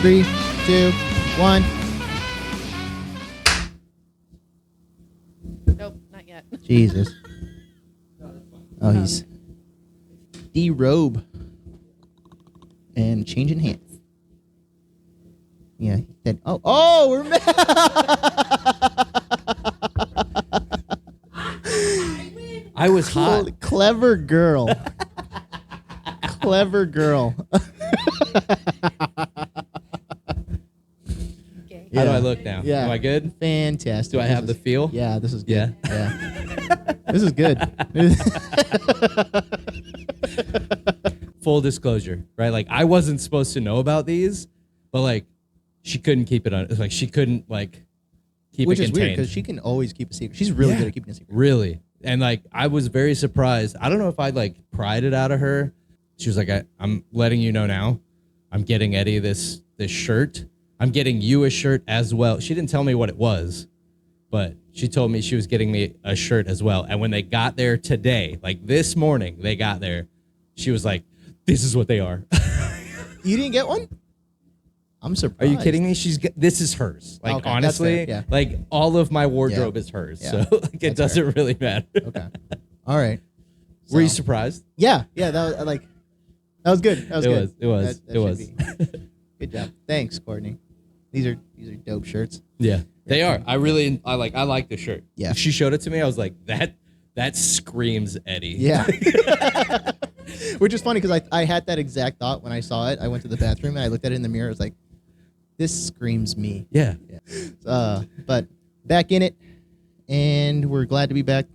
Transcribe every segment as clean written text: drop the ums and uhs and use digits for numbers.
3, 2, 1. Nope, not yet. Jesus. Oh, he's derobe and changing hands. Yeah, he said, we're I was hot. Clever girl. Clever girl. Okay. How do I look now? Yeah. Am I good? Fantastic. Do I have the feel? Yeah, this is good. Yeah. This is good. Full disclosure, right? Like, I wasn't supposed to know about these, but like, she couldn't keep it on. Like, she couldn't like keep Which it is contained. weird because she can always keep a secret. She's really good at keeping a secret. Really. And like, I was very surprised. I don't know if I like pried it out of her. She was like, I'm letting you know now. I'm getting Eddie this shirt. I'm getting you a shirt as well. She didn't tell me what it was, but she told me she was getting me a shirt as well. And when they got there today, like this morning, they got there, she was like, this is what they are. You didn't get one? I'm Are surprised. you kidding me? This is hers. Like, Okay, honestly, that's fair, yeah. like all of my wardrobe is hers. Yeah, So like, it that's doesn't really matter. Okay. All right. Were you So- surprised? Yeah. That was like. That was good. That was good. It was. That It was. should be. Good job. Thanks, Courtney. These are dope shirts. Yeah, they are. I like the shirt. Yeah. She showed it to me. I was like, that screams Eddie. Yeah. Which is funny because I had that exact thought when I saw it. I went to the bathroom and I looked at it in the mirror. I was like, this screams me. Yeah. But back in it, and we're glad to be back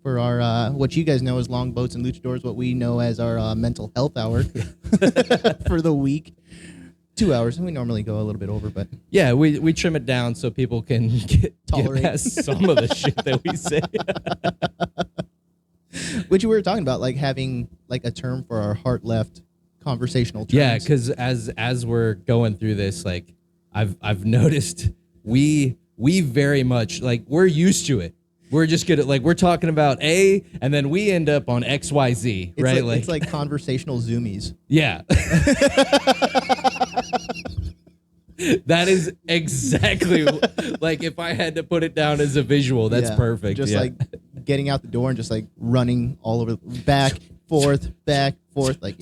for our what you guys know as Long Boats and Luchadors, what we know as our mental health hour for the week. 2 hours, and we normally go a little bit over, but Yeah, we trim it down so people can get Tolerate. past some of the shit that we say. which we were talking about, like having like a term for our heart left conversational terms. Yeah, because as we're going through this, like I've noticed we very much like we're used to it. We're just good at like we're talking about A, and then we end up on XYZ, it's right? like, it's like conversational zoomies. Yeah. That is exactly like if I had to put it down as a visual, that's Yeah, perfect. Just yeah. like getting out the door and just like running all over, back, forth, like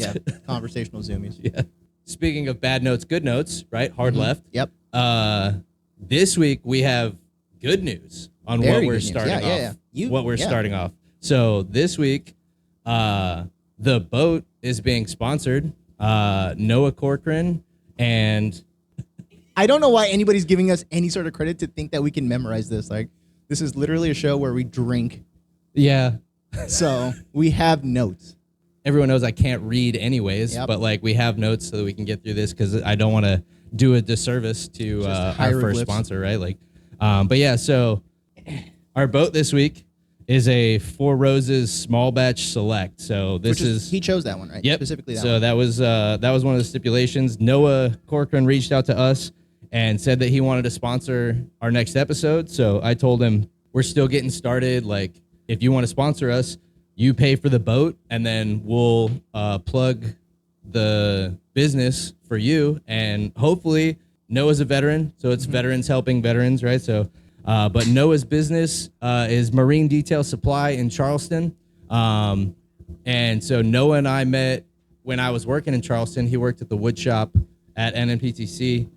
conversational zoomies. Yeah. Speaking of bad notes, good notes, right? Hard left. Yep. This week we have good news on Very what good we're news. starting off. Yeah. What we're starting off. So this week, the boat is being sponsored. Noah Corcoran and I don't know why anybody's giving us any sort of credit to think that we can memorize this. Like, this is literally a show where we drink. yeah. So we have notes. Everyone knows I can't read anyways, Yep. but like we have notes so that we can get through this because I don't want to do a disservice to our first hieroglyphs. sponsor, right? Like, but yeah, so our boat this week is a Four Roses small batch select. So this is he chose that one, right? yep. Specifically that so one. that was one of the stipulations. Noah Corcoran reached out to us and said that he wanted to sponsor our next episode. So I told him we're still getting started. Like, if you want to sponsor us, you pay for the boat, and then we'll plug the business for you. And hopefully, Noah's a veteran, so it's veterans helping veterans, right? So, but Noah's business is Marine Detail Supply in Charleston. And so Noah and I met when I was working in Charleston. He worked at the wood shop at NNPTC.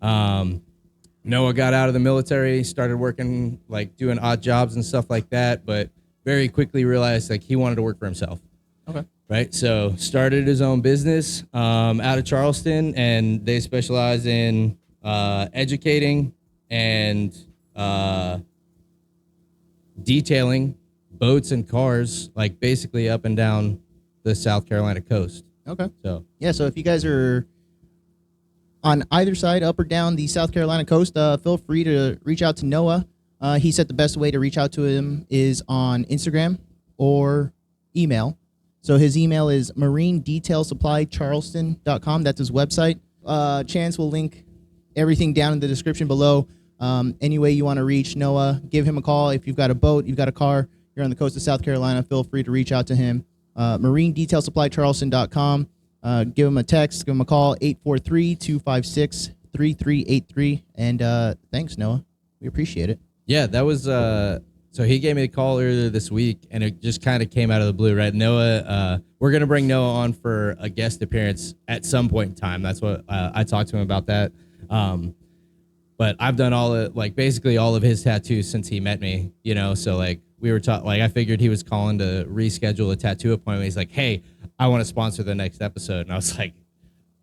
Noah got out of the military, started working, like doing odd jobs and stuff like that, but very quickly realized like he wanted to work for himself. Okay. Right. So started his own business out of Charleston, and they specialize in educating and detailing boats and cars, like basically up and down the South Carolina coast. Okay. So Yeah, so if you guys are on either side, up or down the South Carolina coast, feel free to reach out to Noah. He said the best way to reach out to him is on Instagram or email. So his email is marinedetailsupplycharleston.com. That's his website. Chance will link everything down in the description below. Any way you want to reach Noah, give him a call. If you've got a boat, you've got a car, you're on the coast of South Carolina, feel free to reach out to him. marinedetailsupplycharleston.com. Give him a text, give him a call, 843-256-3700. 3383. And thanks, Noah. We appreciate it. Yeah, that was so he gave me a call earlier this week, and it just kind of came out of the blue, right? Noah, we're gonna bring Noah on for a guest appearance at some point in time. That's what I talked to him about that. But I've done basically all of his tattoos since he met me, you know. So like we were I figured he was calling to reschedule a tattoo appointment. He's like, "Hey, I want to sponsor the next episode," and I was like,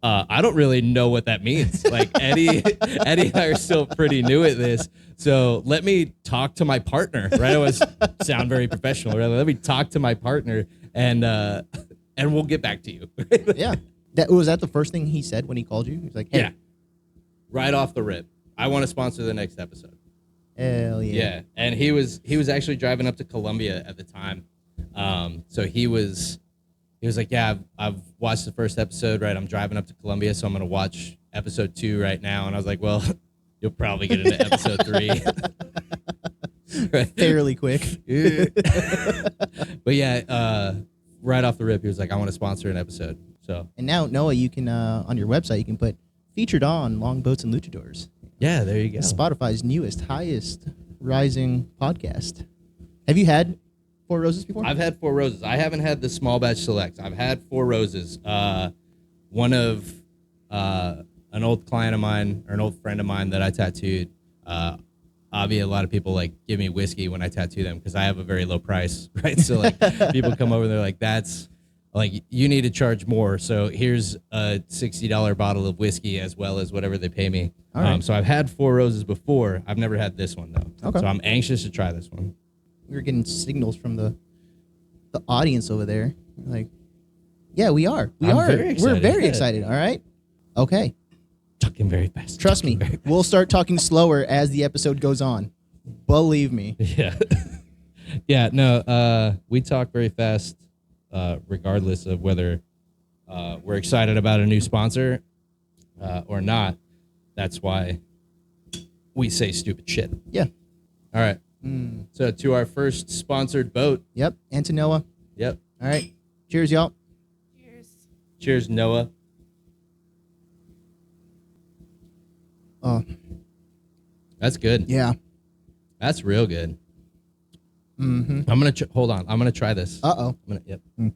I don't really know what that means. Like Eddie and I are still pretty new at this. So let me talk to my partner, right? I was sound very professional, right? Let me talk to my partner and we'll get back to you. Yeah. Was that the first thing he said when he called you? He was like, hey. Yeah. Right off the rip. I want to sponsor the next episode. Hell yeah. Yeah. And he was actually driving up to Columbia at the time. So he was like, yeah, I've watched the first episode, right? I'm driving up to Columbia, so I'm going to watch episode 2 right now. And I was like, well, you'll probably get into episode 3. Right? Fairly quick. But yeah, right off the rip, he was like, I want to sponsor an episode. So. And now, Noah, you can, on your website, you can put featured on Longboats and Luchadors. Yeah, there you go. Spotify's newest, highest rising podcast. Have you had Four Roses before? I've had Four Roses. I haven't had the small batch select. I've had Four Roses. One of an old client of mine or an old friend of mine that I tattooed. Obviously, a lot of people like give me whiskey when I tattoo them because I have a very low price, right? So like people come over and they're like, "That's like you need to charge more." So here's a $60 bottle of whiskey as well as whatever they pay me. All right. So I've had Four Roses before. I've never had this one though. Okay. So I'm anxious to try this one. We were getting signals from the audience over there. Like, yeah, we are. I'm very excited. We're very excited. All right. Okay. Talking very fast. Trust me. We'll start talking slower as the episode goes on. Believe me. Yeah. Yeah. No. We talk very fast, regardless of whether we're excited about a new sponsor or not. That's why we say stupid shit. Yeah. All right. So to our first sponsored boat. Yep. And to Noah. Yep. All right. Cheers, y'all. Cheers. Cheers, Noah. Oh, That's good. yeah. That's real good. Mm-hmm. I'm gonna hold on. I'm gonna try this. Uh-oh. Yep. Mm.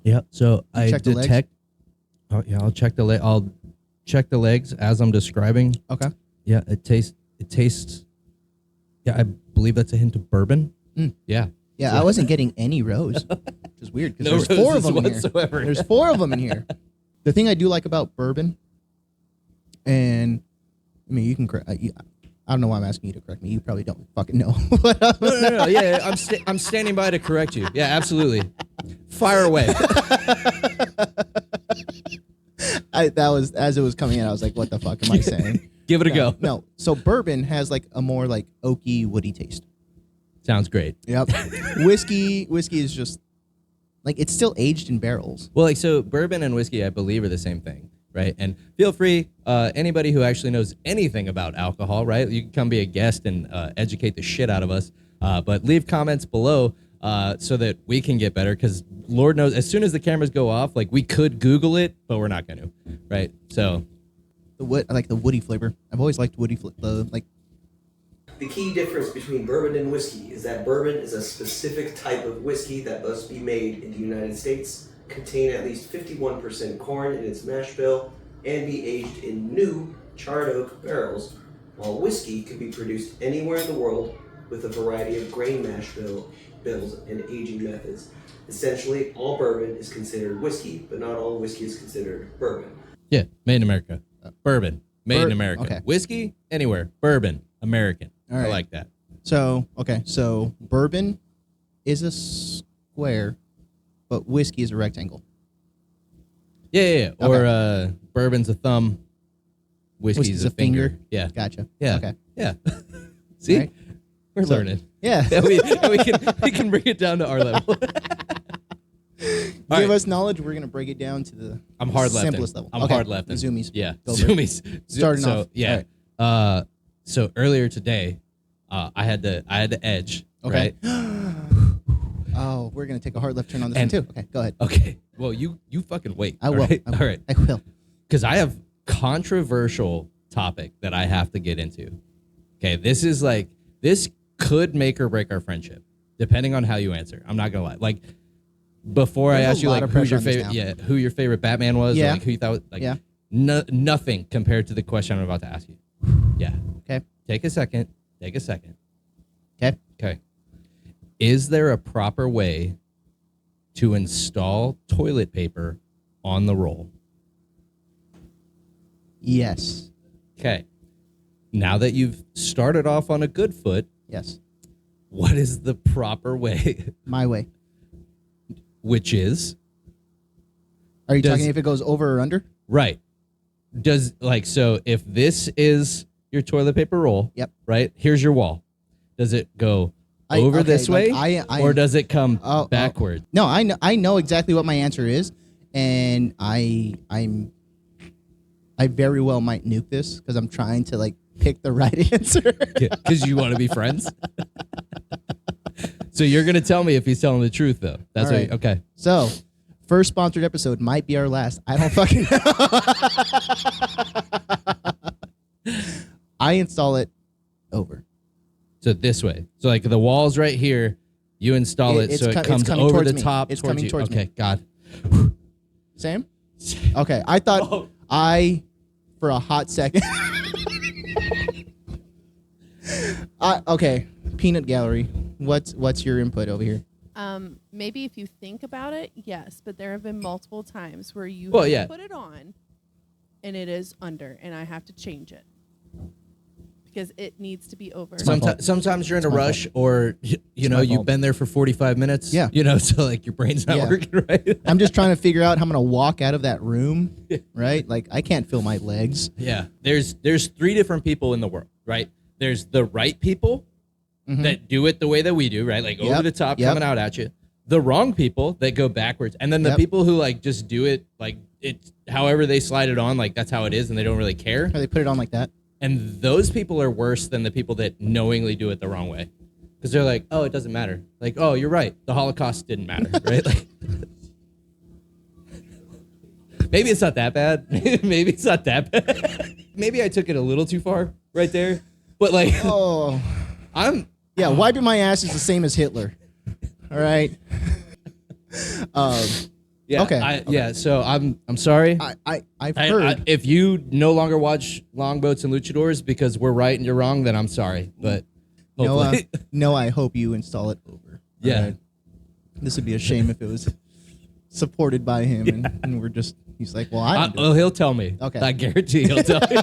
Yep. So I check the legs? detect. Oh yeah, I'll check the leg. I'll check the legs as I'm describing. Okay. Yeah, it tastes. Yeah, I believe that's a hint of bourbon. Mm. Yeah. Yeah, I wasn't getting any rose, which is weird because No there's 4 of roses them in here. whatsoever. There's 4 of them in here. The thing I do like about bourbon, and I mean, you can correct. I don't know why I'm asking you to correct me. You probably don't fucking know. No. Yeah, I'm standing by to correct you. Yeah, absolutely. Fire away. That was as it was coming in. I was like, "What the fuck am I saying?" Give it a go. No. So bourbon has like a more like oaky, woody taste. Sounds great. Yep. Whiskey is just like it's still aged in barrels. Well, like so, bourbon and whiskey, I believe, are the same thing, right? And feel free, anybody who actually knows anything about alcohol, right? You can come be a guest and educate the shit out of us. But leave comments below so that we can get better. Because Lord knows, as soon as the cameras go off, like we could Google it, but we're not going to, right? So I like the woody flavor. I've always liked woody like. The key difference between bourbon and whiskey is that bourbon is a specific type of whiskey that must be made in the United States, contain at least 51% corn in its mash bill, and be aged in new charred oak barrels, while whiskey can be produced anywhere in the world with a variety of grain mash bills and aging methods. Essentially, all bourbon is considered whiskey, but not all whiskey is considered bourbon. yeah, made in America. Bourbon, made in America. Okay. Whiskey, anywhere. Bourbon, American. All right. I like that. So bourbon is a square, but whiskey is a rectangle. Yeah. Okay. Or bourbon's a thumb, whiskey's a finger. Yeah. Gotcha. Yeah. Okay. Yeah. See? Right. We're So- learning. Yeah. And we can bring it down to our level. Give us knowledge. We're gonna break it down to the I'm hard lefting. simplest level. I'm Okay. hard lefting. The zoomies. Yeah. Go for it. Zoomies. Starting so, off. Yeah. So earlier today, I had to edge. Okay. Right. Oh, we're gonna take a hard left turn on this And- one too. Okay, go ahead. Okay. Well, you fucking wait. I will. Right? I will. All right. I will. Because I have controversial topic that I have to get into. Okay, this could make or break our friendship, depending on how you answer. I'm not gonna lie. Like before There's I a asked you lot like of who's pressure your on this favorite, now. who your favorite Batman was, or Yeah. like who you thought, like Yeah. nothing compared to the question I'm about to ask you. Yeah. Okay. Take a second. Take a second. Okay. Okay. Is there a proper way to install toilet paper on the roll? Yes. Okay. Now that you've started off on a good foot, Yes. what is the proper way? My way. Which is Are you Does- talking if it goes over or under? right. Does so if this is your toilet paper roll, Yep. right? Here's your wall. Does it go over okay, this way, like, or does it come Oh, oh. backward? No, I know exactly what my answer is, and I very well might nuke this because I'm trying to like pick the right answer. Because you want to be friends. So you're gonna tell me if he's telling the truth, though. That's All what right. okay. So, first sponsored episode might be our last. I don't fucking know. I install it over. So this way. So like the wall's right here. You install it It's so it it's comes coming over towards the me. top. It's towards coming you. towards okay, me. God. Same? Okay. I thought Oh. for a hot second. Okay. Peanut Gallery. What's your input over here? Maybe if you think about it, yes, but there have been multiple times where you Well, yeah. put it on and it is under and I have to change it because it needs to be over. my fault. Sometimes you're in a my rush, or you know my you've fault. been there for 45 minutes. Yeah. You know, so like your brain's not Yeah. working right. I'm just trying to figure out how I'm going to walk out of that room, right? Like, I can't feel my legs. Yeah. There's 3 different people in the world, right? There's the right people that do it the way that we do, right? Like over Yep. the top, Yep. coming out at you. The wrong people that go backwards, and then the Yep. people who like just do it like it's however they slide it on, like that's how it is, and they don't really care. Or they put it on like that. And those people are worse than the people that knowingly do it the wrong way, because they're like, oh, it doesn't matter. Like, oh, you're right, the Holocaust didn't matter, right? Like, maybe it's not that bad. Maybe it's not that bad. Maybe I took it a little too far right there, but like, Oh. Yeah, wiping my ass is the same as Hitler. All right. yeah, Okay, yeah. So I'm sorry. I've heard. If you no longer watch Longboats and Luchadors because we're right and you're wrong, then I'm sorry. But hopefully, No, I hope you install it over. Yeah. All right? This would be a shame if it was supported by him and we're just, he's like, well, I don't do it. he'll tell me. Okay. I guarantee he'll tell me.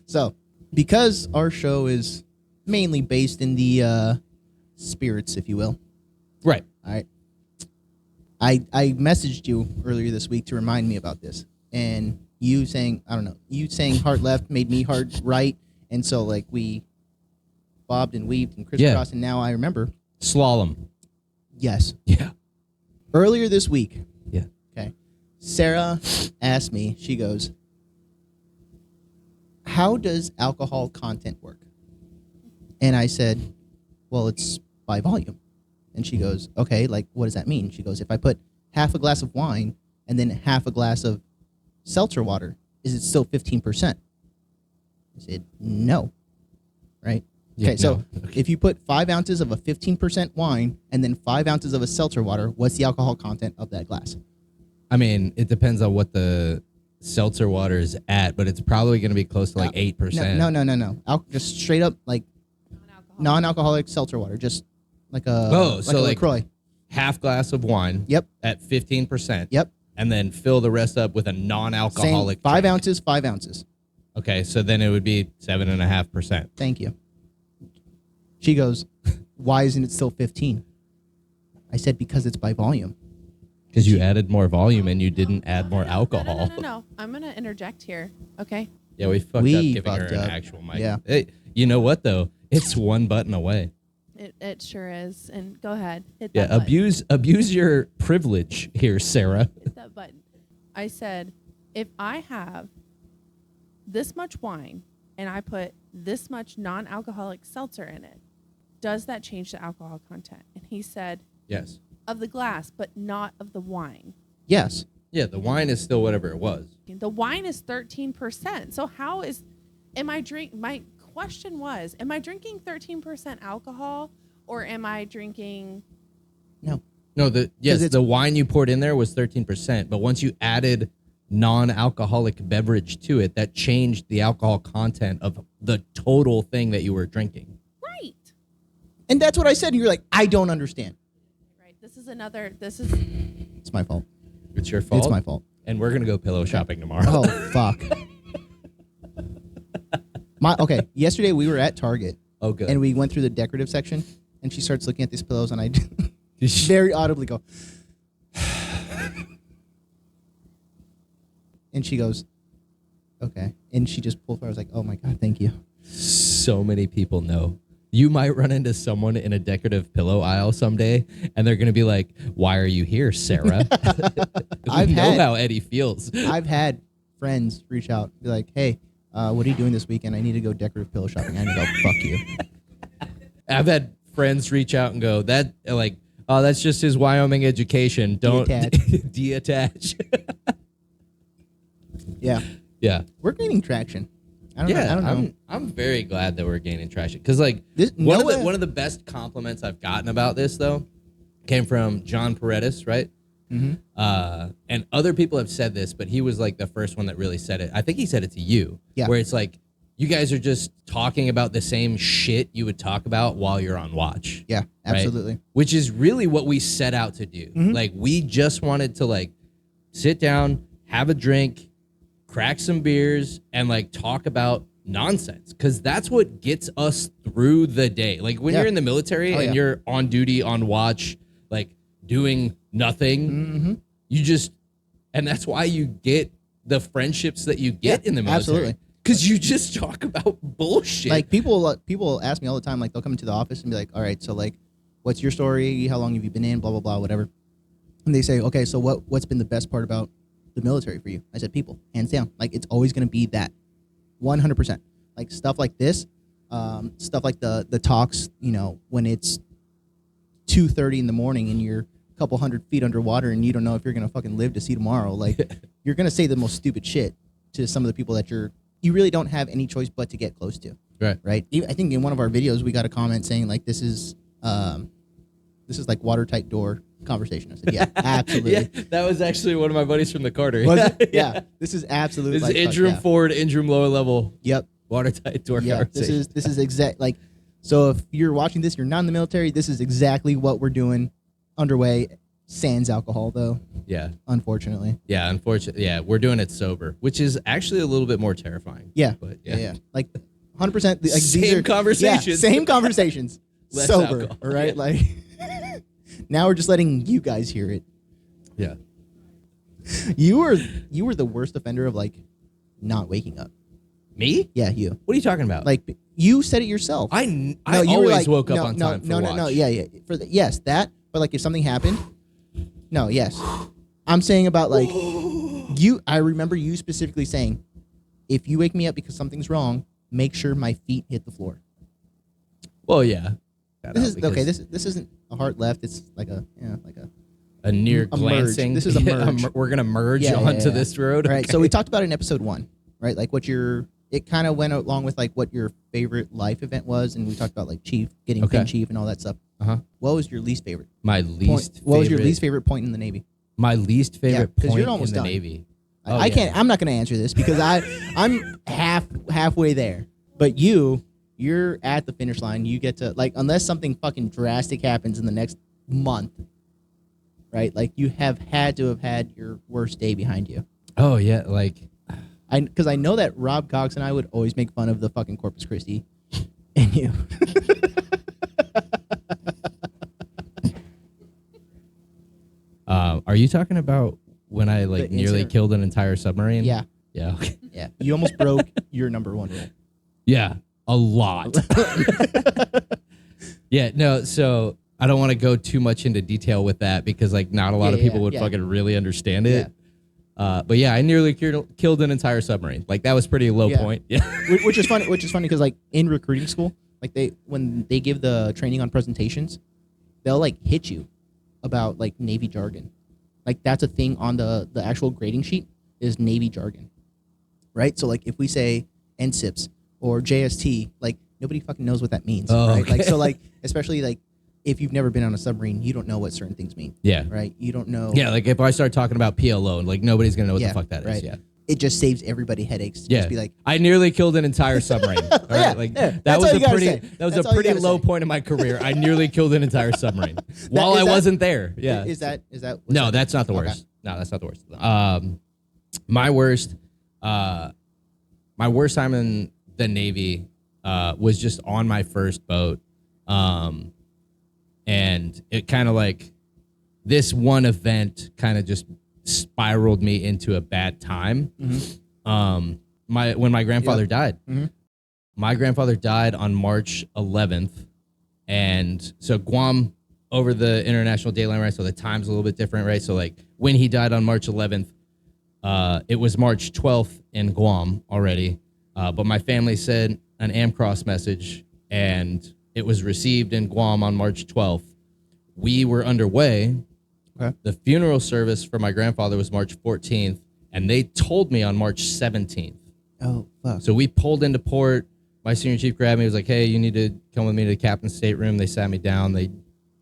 So, because our show is mainly based in the spirits, if you will. Right. All right. I messaged you earlier this week to remind me about this, and you saying heart left made me heart right, and so like we bobbed and weaved and crisscrossed, and now I remember. Slalom. Yes. Yeah. Earlier this week. Yeah. Okay. Sarah asked me. She goes, "How does alcohol content work?" And I said, "Well, it's by volume." And she goes, "Okay, like what does that mean?" She goes, "If I put half a glass of wine and then half a glass of seltzer water, is it still 15%?" I said, "No." Right? Yeah, Okay, so no. Okay. if you put 5 ounces of a 15% wine and then 5 ounces of a seltzer water, what's the alcohol content of that glass? I mean, it depends on what the seltzer water is at, but it's probably going to be close to like 8%. No. Just straight up like non-alcoholic seltzer water, just like a so like LaCroix. Half glass of wine. Yep. At 15%. Yep. And then fill the rest up with a Same, non-alcoholic. 5 drink. ounces, 5 ounces. Okay, so then it would be 7.5%. Thank you. She goes, "Why isn't it still 15?" I said, "Because it's by volume." Because you added more volume and you didn't add more alcohol. No. I'm going to interject here. Okay. Yeah, we fucked up giving her an actual mic. Yeah. Hey, you know what though? It's one button away. It sure is. And go ahead. Hit Yeah, that button. abuse your privilege here, Sarah. Hit that button. I said, if I have this much wine and I put this much non-alcoholic seltzer in it, does that change the alcohol content? And he said, Yes. of the glass, but not of the wine. Yes. Yeah, the wine is still whatever it was. The wine is 13%. So my question was, am I drinking 13% alcohol or am I drinking? No. No, the wine you poured in there was 13%, but once you added non-alcoholic beverage to it, that changed the alcohol content of the total thing that you were drinking. Right. And that's what I said. And you're like, I don't understand. Right. This is. It's my fault. It's your fault. It's my fault. And we're going to go pillow shopping tomorrow. Oh, fuck. Yesterday we were at Target. Oh, good. And we went through the decorative section, and she starts looking at these pillows, and I very audibly go, and she goes, okay. And she just pulled her. I was like, oh my God, thank you. So many people know. You might run into someone in a decorative pillow aisle someday, and they're going to be like, why are you here, Sarah? I know how Eddie feels. I've had friends reach out, be like, hey, what are you doing this weekend? I need to go decorative pillow shopping. I need to go, fuck you. I've had friends reach out and go, oh, that's just his Wyoming education. Don't detach. Yeah. Yeah. We're gaining traction. I don't know. I'm very glad that we're gaining traction because one of the best compliments I've gotten about this though came from John Paredes, right? Mm-hmm. And other people have said this, but he was like the first one that really said it. I think he said it to you, where it's like you guys are just talking about the same shit you would talk about while you're on watch. Yeah, absolutely. Right? Which is really what we set out to do. Mm-hmm. Like we just wanted to sit down, have a drink, crack some beers, and talk about nonsense, because that's what gets us through the day. Like when you're in the military and you're on duty, on watch, doing nothing, mm-hmm. you just, and that's why you get the friendships that you get in the military. Absolutely. Because you just talk about bullshit. People ask me all the time, they'll come into the office and be like, all right, so what's your story? How long have you been in? Blah, blah, blah, whatever. And they say, okay, so what's been the best part about the military for you? I said, people, hands down. It's always going to be that 100%. Stuff like this, stuff like the talks, when it's 2:30 in the morning and you're a couple 100 feet underwater and you don't know if you're going to fucking live to see tomorrow. You're going to say the most stupid shit to some of the people that you really don't have any choice but to get close to. Right. I think in one of our videos, we got a comment saying this is watertight door conversation. I said, yeah, absolutely. Yeah, that was actually one of my buddies from the Carter. Was it? Yeah. This is absolutely. This is interim forward, interim lower level. Yep. Watertight door conversation. This is exact. So if you're watching this, you're not in the military. This is exactly what we're doing underway. Sans alcohol, though. Yeah. Unfortunately. Yeah, unfortunately. Yeah, we're doing it sober, which is actually a little bit more terrifying. Yeah. But yeah. 100%. Same conversations. Yeah, same conversations. Less sober. alcohol. All right. Now we're just letting you guys hear it. Yeah. You were the worst offender of not waking up. Me? Yeah, you. What are you talking about? You said it yourself. I always woke up on time for watch. No. Yeah. Yes, that. But if something happened, no. Yes, I'm saying about you. I remember you specifically saying, if you wake me up because something's wrong, make sure my feet hit the floor. Well, yeah. This is okay. This isn't a hard left. It's a near glancing. This is a merge. We're gonna merge onto this road. All right. Okay. So we talked about it in episode 1, right? It kind of went along with what your favorite life event was, and we talked about Chief getting pin chief and all that stuff. What was your least favorite? My least. What was your least favorite point in the Navy? My least favorite point you're almost in the done. Navy. I can't. I'm not going to answer this because I'm halfway there. But you're at the finish line. You get to unless something fucking drastic happens in the next month, right? You have had to have had your worst day behind you. Oh yeah, because I know that Rob Cox and I would always make fun of the fucking Corpus Christi and you. Are you talking about when I nearly killed an entire submarine? Yeah. Yeah. Okay. Yeah. You almost broke your number 1 rule. Yeah, a lot. Yeah. No. So I don't want to go too much into detail with that because not a lot of people would fucking really understand it. But yeah, I nearly killed an entire submarine. That was pretty low point. Yeah. Which is funny because in recruiting school, when they give the training on presentations, they'll hit you about like Navy jargon. Like that's a thing on the actual grading sheet is Navy jargon, right? So like if we say NSIPs or JST, like nobody fucking knows what that means, right? Okay. Like so like especially like if you've never been on a submarine, you don't know what certain things mean. Yeah. Right? You don't know. Yeah, like if I start talking about PLO, like nobody's gonna know what Yeah, the fuck that is. right. Yeah. It just saves everybody headaches to Yeah. just be like, I nearly killed an entire submarine. All right? Yeah, Like yeah. that That's was all a you gotta pretty say. that was That's a all you pretty gotta low say. point in my career. I nearly killed an entire submarine while I wasn't there. Yeah. is that No, that's not the Okay. worst. No, that's not the worst. My worst time in the Navy was just on my first boat. And it kind of like this one event kind of just spiraled me into a bad time. When my grandfather died. Mhm. My grandfather died on March 11th. And so Guam over the international daylight, right? So the time's a little bit different, right? So like when he died on March 11th, it was March 12th in Guam already. But my family sent an AmCross message and it was received in Guam on March 12th. We were underway. Okay. The funeral service for my grandfather was March 14th, and they told me on March 17th. Oh, fuck. So we pulled into port. My senior chief grabbed me. He was like, hey, you need to come with me to the captain's stateroom. They sat me down. They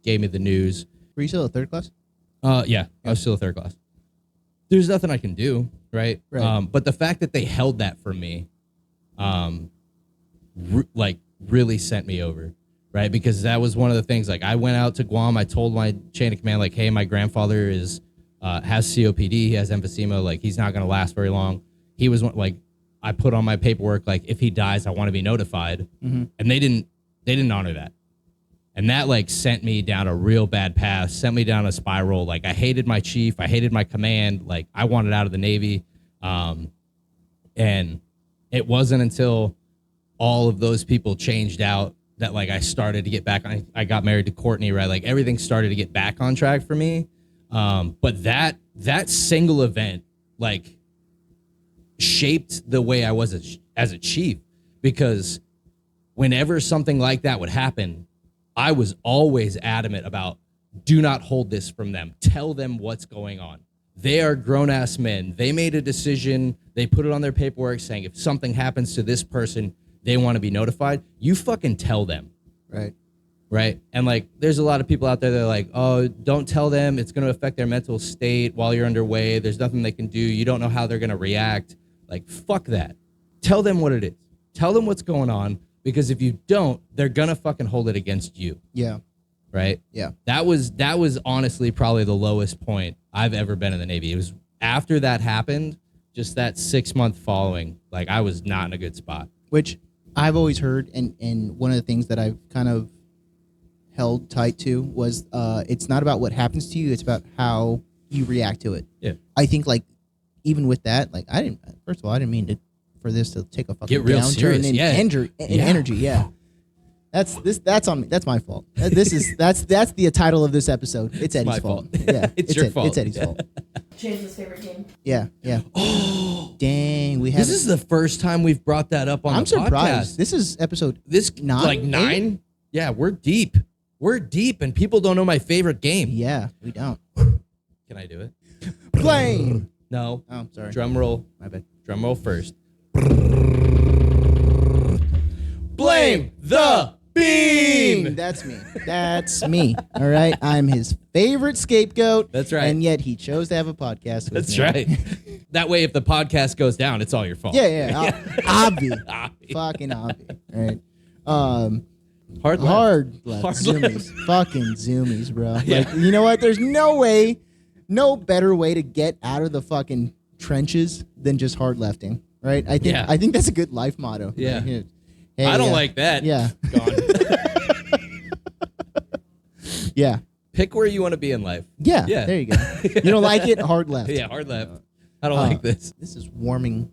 gave me the news. Were you still a third class? Yeah, I was still a third class. There's nothing I can do, right? Right. But the fact that they held that for me, really sent me over, right? Because that was one of the things. Like I went out to Guam. I told my chain of command, like, hey, my grandfather has COPD. He has emphysema. Like he's not going to last very long. He was like, I put on my paperwork, like if he dies, I want to be notified. Mm-hmm. And they didn't honor that. And that like sent me down a real bad path, sent me down a spiral. Like I hated my chief. I hated my command. Like I wanted out of the Navy. And it wasn't until all of those people changed out that like I started to get back on. I got married to Courtney, right? Like everything started to get back on track for me. But that single event, like shaped the way I was as a chief, because whenever something like that would happen, I was always adamant about do not hold this from them. Tell them what's going on. They are grown-ass men. They made a decision. They put it on their paperwork saying if something happens to this person, they want to be notified. You fucking tell them. Right. Right? And like there's a lot of people out there that are like, oh, don't tell them. It's going to affect their mental state while you're underway. There's nothing they can do. You don't know how they're going to react. Like, fuck that. Tell them what it is. Tell them what's going on, because if you don't, they're going to fucking hold it against you. Yeah. Right? Yeah. That was honestly probably the lowest point I've ever been in the Navy. It was after that happened, just that 6 month following, like I was not in a good spot. Which I've always heard, and one of the things that I've kind of held tight to was it's not about what happens to you, it's about how you react to it. Yeah. I think like even with that, like first of all, I didn't mean for this to take a fucking Get real downturn serious. in Yeah. energy. Yeah. That's on me. That's my fault. That's the title of this episode. It's Eddie's my fault. fault. Yeah. It's your fault. It's Eddie's fault. James's favorite game. Yeah. Yeah. Oh, Dang, we have. this is the first time we've brought that up on I'm the surprised. podcast. This is episode This nine? like 9? Yeah, we're deep. We're deep, and people don't know my favorite game. Yeah, we don't. Can I do it? Blame. No. Oh, sorry. Drum roll. My bad. Drum roll first. Blame the bean. That's me. That's me. All right. I'm his favorite scapegoat. That's right. And yet he chose to have a podcast with That's me. right. That way, if the podcast goes down, it's all your fault. Yeah. Obvi. Obvi. Fucking obvi. All right. Hard left. Hard left. Hard Zoomies. Fucking zoomies, bro. Yeah. Like, you know what? There's no better way to get out of the fucking trenches than just hard lefting. Right? I think that's a good life motto. Yeah. Right? Hey, I don't like that. Yeah. Gone. Yeah. Pick where you want to be in life. Yeah. Yeah. There you go. You don't like it? Hard left. Yeah, hard left. I don't like this. This is warming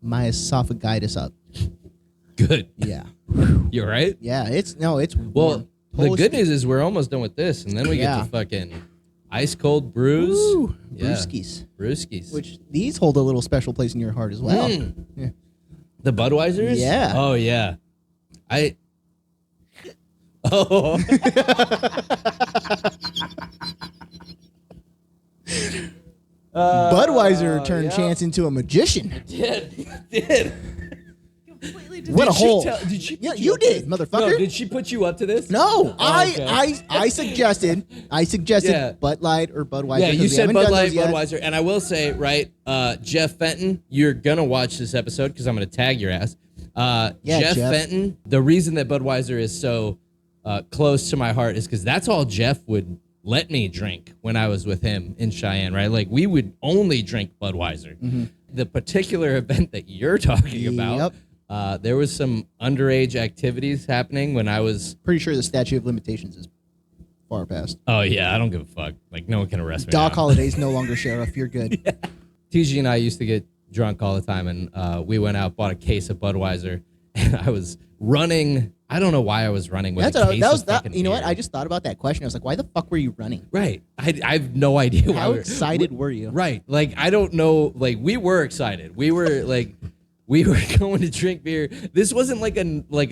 my esophagitis up. Good. Yeah. You all right? Yeah. It's Well, warm. the good news is we're almost done with this, and then we Yeah. get to fucking ice cold brews. Woo, Yeah. brewskis. Brewskis. Which these hold a little special place in your heart as well. Mm. Yeah. The Budweisers? Yeah. Oh, yeah. Oh. Budweiser turned yeah. Chance into a magician. Did. Completely What a different. hole. Did she? Yeah, put you up to did, this? motherfucker. No, did she put you up to this? No, okay. I suggested Yeah. Bud Light or Budweiser. Yeah, 'cause you we said haven't Bud done Light, those yet. Budweiser, and I will say, right, Jeff Fenton, you're gonna watch this episode because I'm gonna tag your ass. Jeff Fenton. The reason that Budweiser is so close to my heart is because that's all Jeff would let me drink when I was with him in Cheyenne, right? Like we would only drink Budweiser. Mm-hmm. The particular event that you're talking about, there was some underage activities happening when I was. Pretty sure the statute of limitations is far past. Oh yeah, I don't give a fuck. Like no one can arrest me. Doc now. Holliday's no longer sheriff. You're good. TG and I used to get drunk all the time, and we went out, bought a case of Budweiser, and I was running. I don't know why I was running with a case of fucking You know what? beer. I just thought about that question. I was like, why the fuck were you running? Right. I have no idea why. How excited were you? Right. Like I don't know. Like we were excited. We were like, we were going to drink beer. This wasn't like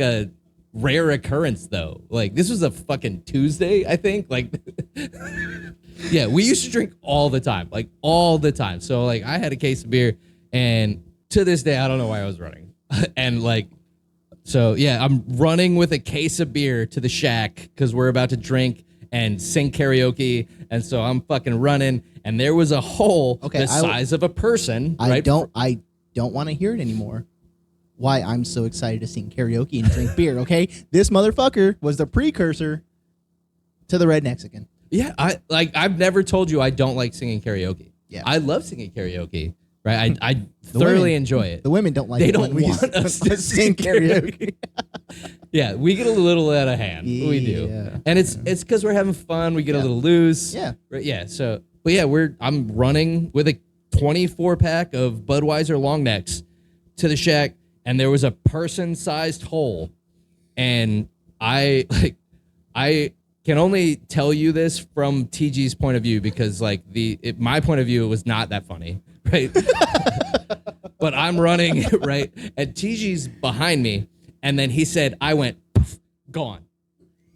a rare occurrence though. Like this was a fucking Tuesday, I think. Like, yeah, we used to drink all the time, like all the time. So like I had a case of beer, and to this day I don't know why I was running, and like. So, yeah, I'm running with a case of beer to the shack because we're about to drink and sing karaoke. And so I'm fucking running, and there was a hole the size of a person. I don't want to hear it anymore. Why I'm so excited to sing karaoke and drink beer, okay? This motherfucker was the precursor to the Red Mexican. Yeah, I've never told you I don't like singing karaoke. Yeah. I love singing karaoke, right? I thoroughly enjoy it. The women don't like They it don't when we want us to sing karaoke. Yeah, we get a little out of hand. We do. Yeah. And it's because we're having fun. We get a little loose. Yeah. Right, yeah. So, but yeah, I'm running with a 24-pack of Budweiser long necks to the shack, and there was a person-sized hole. And I can only tell you this from TG's point of view because like my point of view, it was not that funny, right? But I'm running, right? And TG's behind me. And then he said, I went, poof, gone.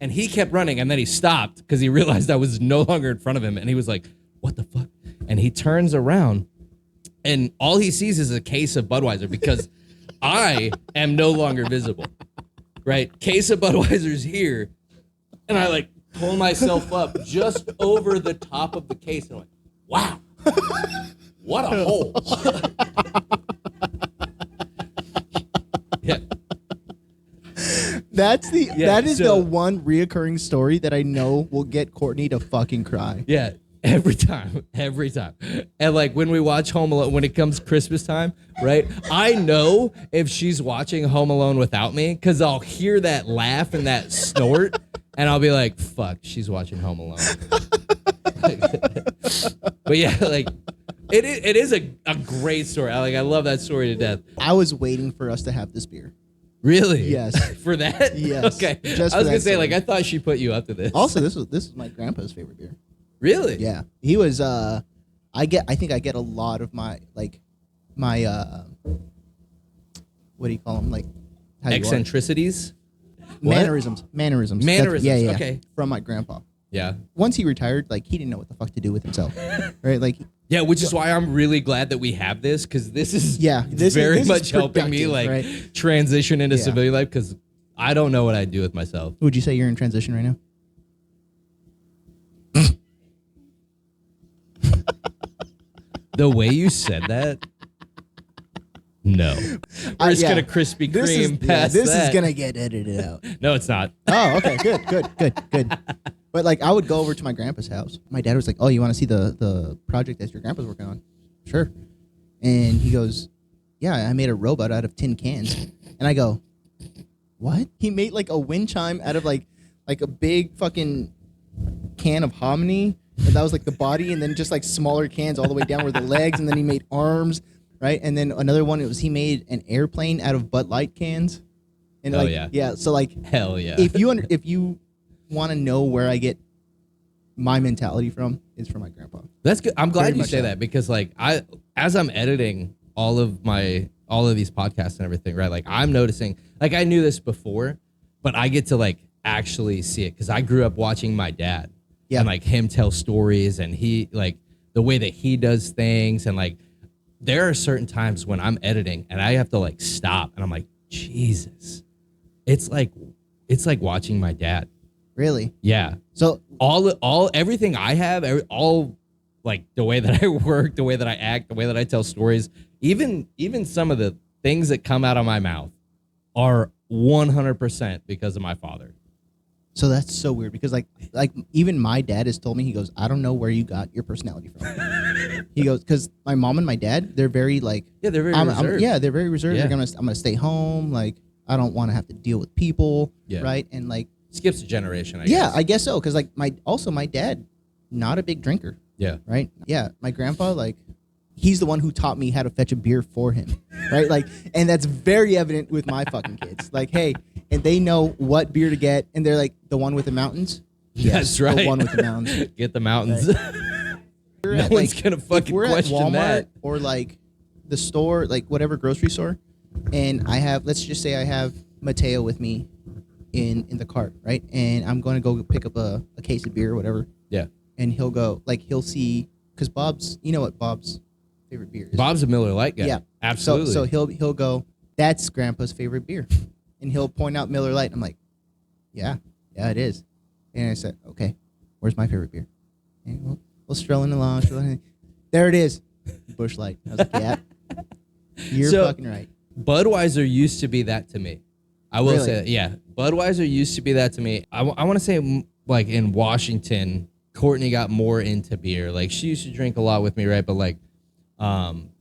And he kept running. And then he stopped because he realized I was no longer in front of him. And he was like, what the fuck? And he turns around and all he sees is a case of Budweiser because I am no longer visible, right? Case of Budweiser's here. And I like pull myself up just over the top of the case. And I'm like, wow, what a hole. Yeah. That is so- the one reoccurring story that I know will get Courtney to fucking cry. Yeah, every time. And like when we watch Home Alone, when it comes Christmas time, right? I know if she's watching Home Alone without me because I'll hear that laugh and that snort, and I'll be like, "Fuck, she's watching Home Alone." But yeah, like it is a great story. I love that story to death. I was waiting for us to have this beer. Really? Yes. For that? Yes. Okay. Just I was for gonna that say, story. like, I thought she put you up to this. Also, this was my grandpa's favorite beer. Really? Yeah, he was. I think I get a lot of my what do you call them? Like how you are. Eccentricities? Mannerisms. Mannerisms, Yeah. okay. From my grandpa. Yeah. Once he retired, like he didn't know what the fuck to do with himself, right? Like Yeah, which is why I'm really glad that we have this because this is this very is much helping me productive, like right? transition into Yeah. civilian life because I don't know what I'd do with myself. Would you say you're in transition right now? The way you said that, no. We're just gonna Krispy Kreme past this that. is gonna get edited out. No, it's not. Oh, okay, good. But like, I would go over to my grandpa's house. My dad was like, "Oh, you want to see the project that your grandpa's working on?" Sure. And he goes, "Yeah, I made a robot out of tin cans." And I go, "What?" He made like a wind chime out of like a big fucking can of hominy, and that was like the body, and then just like smaller cans all the way down where the legs, and then he made arms, right? And then another one, he made an airplane out of Bud Light cans. And Oh, like, yeah. So like, Hell yeah. if you want to know where I get my mentality from, it's from my grandpa. That's good. I'm glad Very you much say so. that because like as I'm editing all of these podcasts and everything, right? Like I'm noticing, like I knew this before, but I get to like actually see it because I grew up watching my dad Yeah. and like him tell stories and he like the way that he does things. And like, there are certain times when I'm editing and I have to like stop and I'm like, Jesus, it's like watching my dad. Really? Yeah. So Everything I have, all like the way that I work, the way that I act, the way that I tell stories, even some of the things that come out of my mouth are 100% because of my father. So that's so weird because like even my dad has told me, he goes, I don't know where you got your personality from. He goes, because my mom and my dad, they're very like, yeah, they're very reserved. they're very reserved. Yeah. Like, I'm gonna stay home. Like I don't want to have to deal with people. Yeah. Right. And like Skips a generation, I guess. yeah, I guess so. Because like my dad, not a big drinker. Yeah. Right. Yeah. My grandpa, like, he's the one who taught me how to fetch a beer for him. Right. Like, and that's very evident with my fucking kids. Like, hey, and they know what beer to get, and they're like, the one with the mountains. That's right. The one with the mountains. Get the mountains. We're No at, one's like, gonna if fucking we're question at Walmart that. or like the store, like whatever grocery store, and I have, let's just say I have Mateo with me in the cart, right? And I'm going to go pick up a case of beer or whatever. Yeah. And he'll go, like, he'll see, because Bob's, you know what Bob's favorite beer is? Bob's a Miller Lite guy. Yeah. Absolutely. So he'll go, that's Grandpa's favorite beer. And he'll point out Miller Lite. I'm like, yeah, it is. And I said, okay, where's my favorite beer? And we'll strolling along. There it is. Busch Light. I was like, yeah, you're fucking right. Budweiser used to be that to me. I will Really? say that, yeah. Budweiser used to be that to me. I want to say, like, in Washington, Courtney got more into beer. Like, she used to drink a lot with me, right? But, like,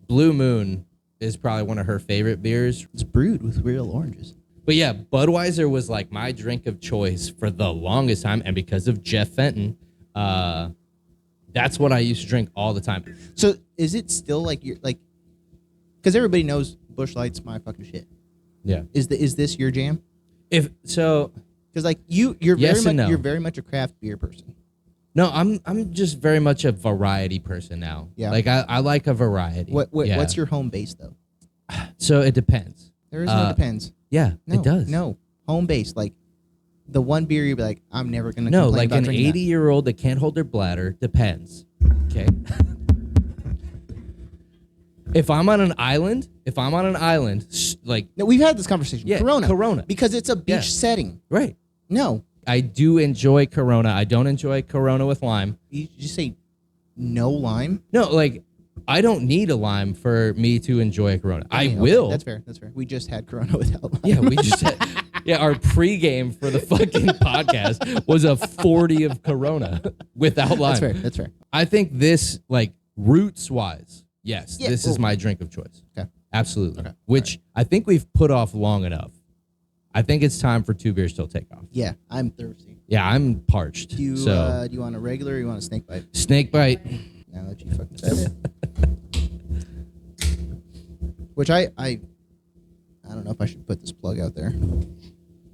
Blue Moon is probably one of her favorite beers. It's brewed with real oranges. But, yeah, Budweiser was, like, my drink of choice for the longest time. And because of Jeff Fenton, that's what I used to drink all the time. So is it still, like, you're, like, because everybody knows Busch Light's my fucking shit. Yeah. Is this your jam? If so, Because like you're Yes very and much no. you're very much a craft beer person. no, I'm just very much a variety person now. Yeah. Like I like a variety. Yeah. What's your home base though? So it depends. There is no depends. Yeah, No, it does. No, home base, like the one beer you'd be like, I'm never gonna. No, complain like about an drinking that. 80-year-old that can't hold their bladder. Depends. Okay. If I'm on an island, like, No, we've had this conversation. Yeah, Corona. Corona. Because it's a beach Yeah. setting. right. No, I do enjoy Corona. I don't enjoy Corona with lime. you just say no lime. No, like, I don't need a lime for me to enjoy a Corona. I Okay, will. That's fair. That's fair. We just had Corona without lime. Yeah, we just had, our pregame for the fucking podcast was a 40 of Corona without lime. That's fair. That's fair. I think this, like, roots wise, yes, Yeah, this is my drink of choice. Okay. Absolutely. Okay. Which I think we've put off long enough. I think it's time for Two Beers Till Takeoff. Yeah, I'm thirsty. Yeah, I'm parched. Do you so do you want a regular or you want a snake bite? snake bite. Now that you fucking said it. Which I don't know if I should put this plug out there,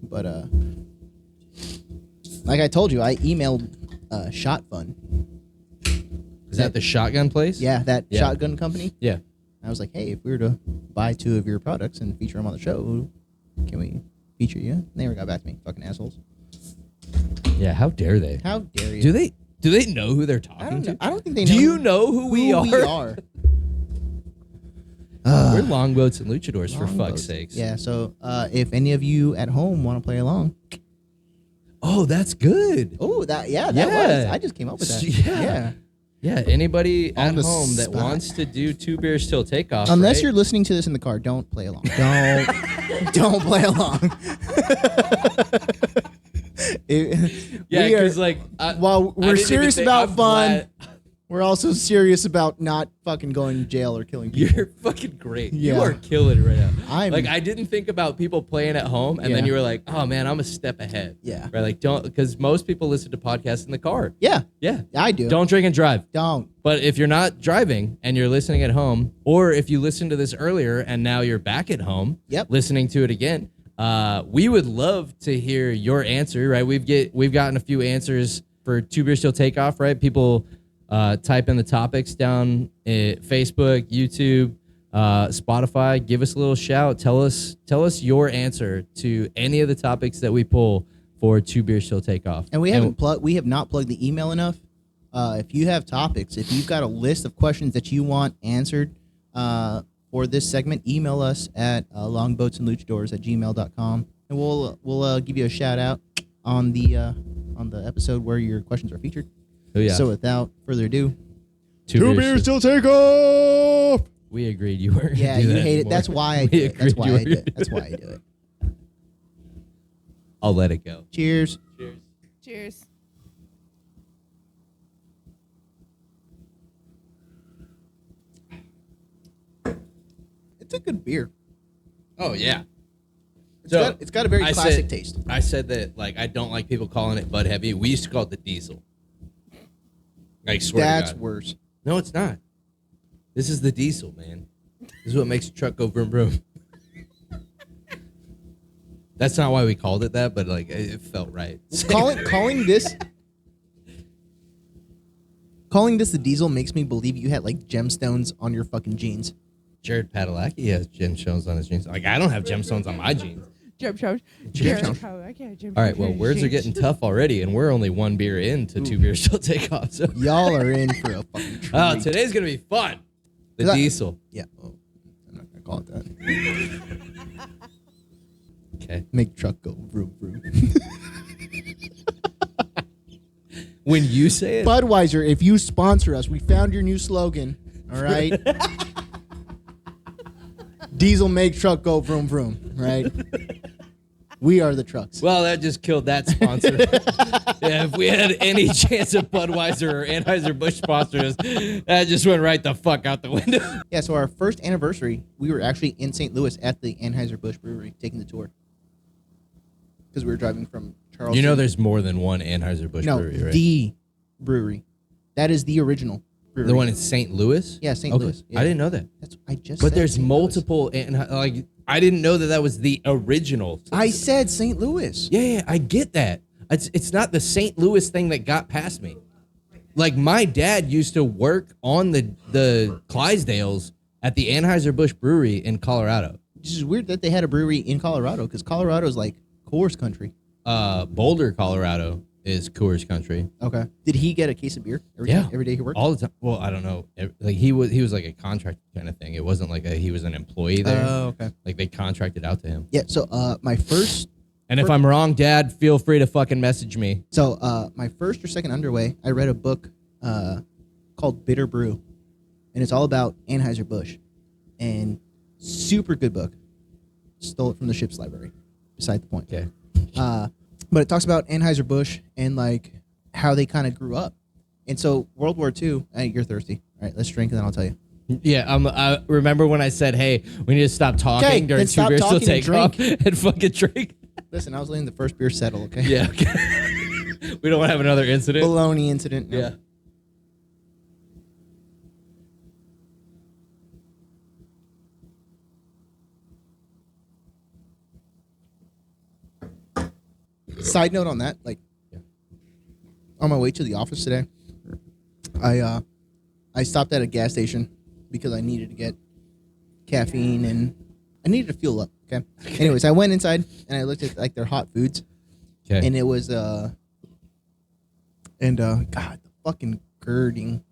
but like I told you, I emailed Shot Fun. Is that the shotgun place? Yeah, that Yeah. shotgun company. Yeah. I was like, hey, if we were to buy 2 of your products and feature them on the show, can we feature you? And they never got back to me, fucking assholes. Yeah. How dare they? How dare you? Do they know who they're I talking don't know. to? I don't think they know. Do you know who we are? We're longboats and luchadors, for Longboats. fuck's sakes. Yeah, so if any of you at home want to play along. Oh, that's good. Oh, that Yeah. was. I just came up with that. Yeah. Yeah, anybody On at the home that spot. wants to do Two Beers Till Takeoff. Unless right? you're listening to this in the car, don't play along. Don't play along. Yeah, we are, because like while I we're didn't serious even think- about I'm fun, glad- we're also serious about not fucking going to jail or killing people. You're fucking great. Yeah. You are killing it right now. I'm- like, I didn't think about people playing at home, and then Yeah. you were like, "Oh man, I'm a step ahead." Yeah. Right. Like, don't, because most people listen to podcasts in the car. Yeah, Yeah. I do. Don't drink and drive. Don't. But if you're not driving and you're listening at home, or if you listened to this earlier and now you're back at home, Yep. listening to it again, we would love to hear your answer. Right. We've gotten a few answers for Two Beers Till Takeoff. Right. People type in the topics down at Facebook, YouTube, Spotify. Give us a little shout. Tell us your answer to any of the topics that we pull for Two Beers Till Takeoff. And we have not plugged the email enough. if you have topics, if you've got a list of questions that you want answered for this segment, email us at longboatsandluchadors@gmail.com, and we'll give you a shout out on the episode where your questions are featured. Oh yeah. So without further ado, Two beers till take off. We agreed you weren't. Yeah, you hate it. That's why I do it. That's why I do it. That's why I do it. I'll let it go. Cheers. Cheers. Cheers. It's a good beer. Oh yeah. It's got a very classic said, taste. I said that like I don't like people calling it Bud Heavy. We used to call it the Diesel. I swear That's to God. worse. No, it's not. This is the Diesel, man. This is what makes a truck go vroom vroom. That's not why we called it that, but like it felt right. calling this the Diesel makes me believe you had like gemstones on your fucking jeans. Jared Padalecki has gemstones on his jeans. Like I don't have gemstones on my jeans. Jump. All right, well, words are getting tough already, and we're only one beer into two beers till take off. So Y'all are in for a fucking treat. oh, today's gonna be fun. The Diesel. Yeah. Oh, I'm not gonna call it that. Okay. Make truck go vroom vroom. When you say it, Budweiser, if you sponsor us, we found your new slogan. All right. Diesel make truck go vroom vroom. Right. We are the trucks. well, that just killed that sponsor. Yeah, if we had any chance of Budweiser or Anheuser-Busch sponsors, that just went right the fuck out the window. Yeah. So our first anniversary, we were actually in St. Louis at the Anheuser-Busch Brewery taking the tour because we were driving from Charleston. You know, there's more than one Anheuser-Busch brewery, right? The brewery. That is the original brewery. The one in St. Louis? Yeah, St. Okay. Louis. Yeah. I didn't know that. I just. But said there's St. Louis. multiple, like, I didn't know that was the original. I said St. Louis. Yeah, I get that. It's not the St. Louis thing that got past me. Like, my dad used to work on the Clydesdales at the Anheuser-Busch Brewery in Colorado. Which is weird that they had a brewery in Colorado because Colorado's like Coors country. Boulder, Colorado is Coors country. Okay. Did he get a case of beer every day he worked? All the time. Well, I don't know. Like he was like a contract kind of thing. It wasn't like he was an employee there. Oh, okay. Like they contracted out to him. Yeah. So my first. And if I'm wrong, Dad, feel free to fucking message me. So my first or second underway, I read a book called Bitter Brew, and it's all about Anheuser-Busch, and super good book. Stole it from the ship's library. Beside the point. Okay. But it talks about Anheuser-Busch and like how they kind of grew up. And so World War II, you're thirsty. All right, let's drink and then I'll tell you. Yeah, I remember when I said, "Hey, we need to stop talking during then two stop beers till talking and take off drink. and fucking drink." Listen, I was letting the first beer settle, okay? Yeah. Okay. We don't want to have another incident. Baloney incident. No. Yeah. Side note on that, like, on my way to the office today, I stopped at a gas station because I needed to get caffeine and I needed to fuel up. Okay. Anyways, I went inside and I looked at like their hot foods, Okay. and it was God, the fucking girding.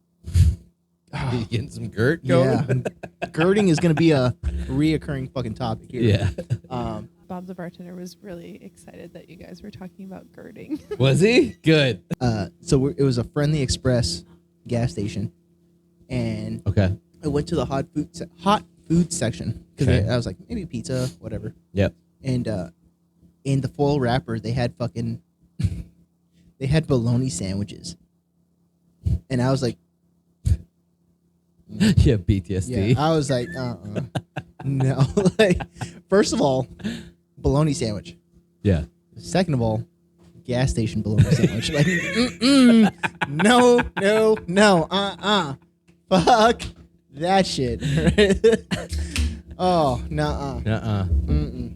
You getting some girt going? Yeah, girding is gonna be a reoccurring fucking topic here. Yeah. Bob the bartender was really excited that you guys were talking about girding. Was he? Good. So it was a Friendly Express gas station, and Okay. I went to the hot food section because Okay. I was like, maybe pizza, whatever. Yep. And in the foil wrapper, they had fucking they had bologna sandwiches, and I was like, Yeah, PTSD. yeah, I was like, no. Like, first of all, bologna sandwich. Yeah. Second of all, gas station bologna sandwich. Like, no, fuck that shit. Oh, nuh-uh. Mm-mm.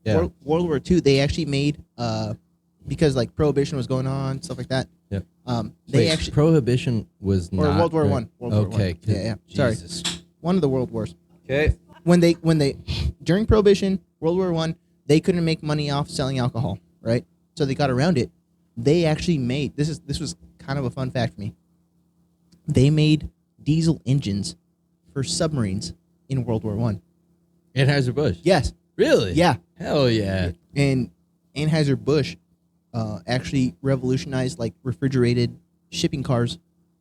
Yeah. World War II, they actually made, because like Prohibition was going on, stuff like that. Yeah. They Wait, actually, Prohibition was or not World War right? One. World War Okay. One. Yeah. Sorry, Jesus. one of the World Wars. Okay. When they during Prohibition, World War One, they couldn't make money off selling alcohol, right? So they got around it. They actually made this was kind of a fun fact for me. They made diesel engines for submarines in World War One. Anheuser-Busch. Yes. Really? Yeah. Hell yeah. And Anheuser-Busch actually revolutionized like refrigerated shipping cars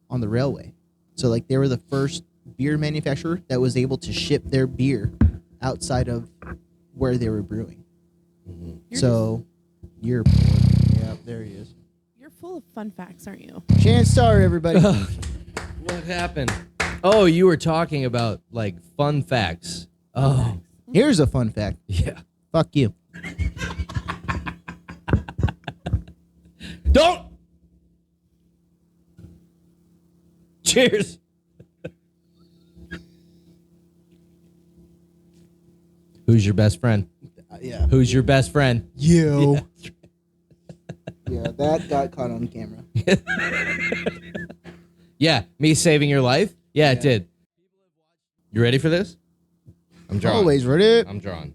on the railway. So like they were the first beer manufacturer that was able to ship their beer outside of where they were brewing. So you're bored. Yeah, there he is. You're full of fun facts, aren't you? Chance Star, everybody. What happened? Oh, you were talking about like fun facts. Oh, Here's a fun fact. yeah. Fuck you. Don't. Cheers. Who's your best friend? Yeah. Who's your best friend? You. Yeah. Yeah, that got caught on camera. Yeah, me saving your life? Yeah, it Yeah. did. You ready for this? I'm drawing. Always read it. I'm drawing.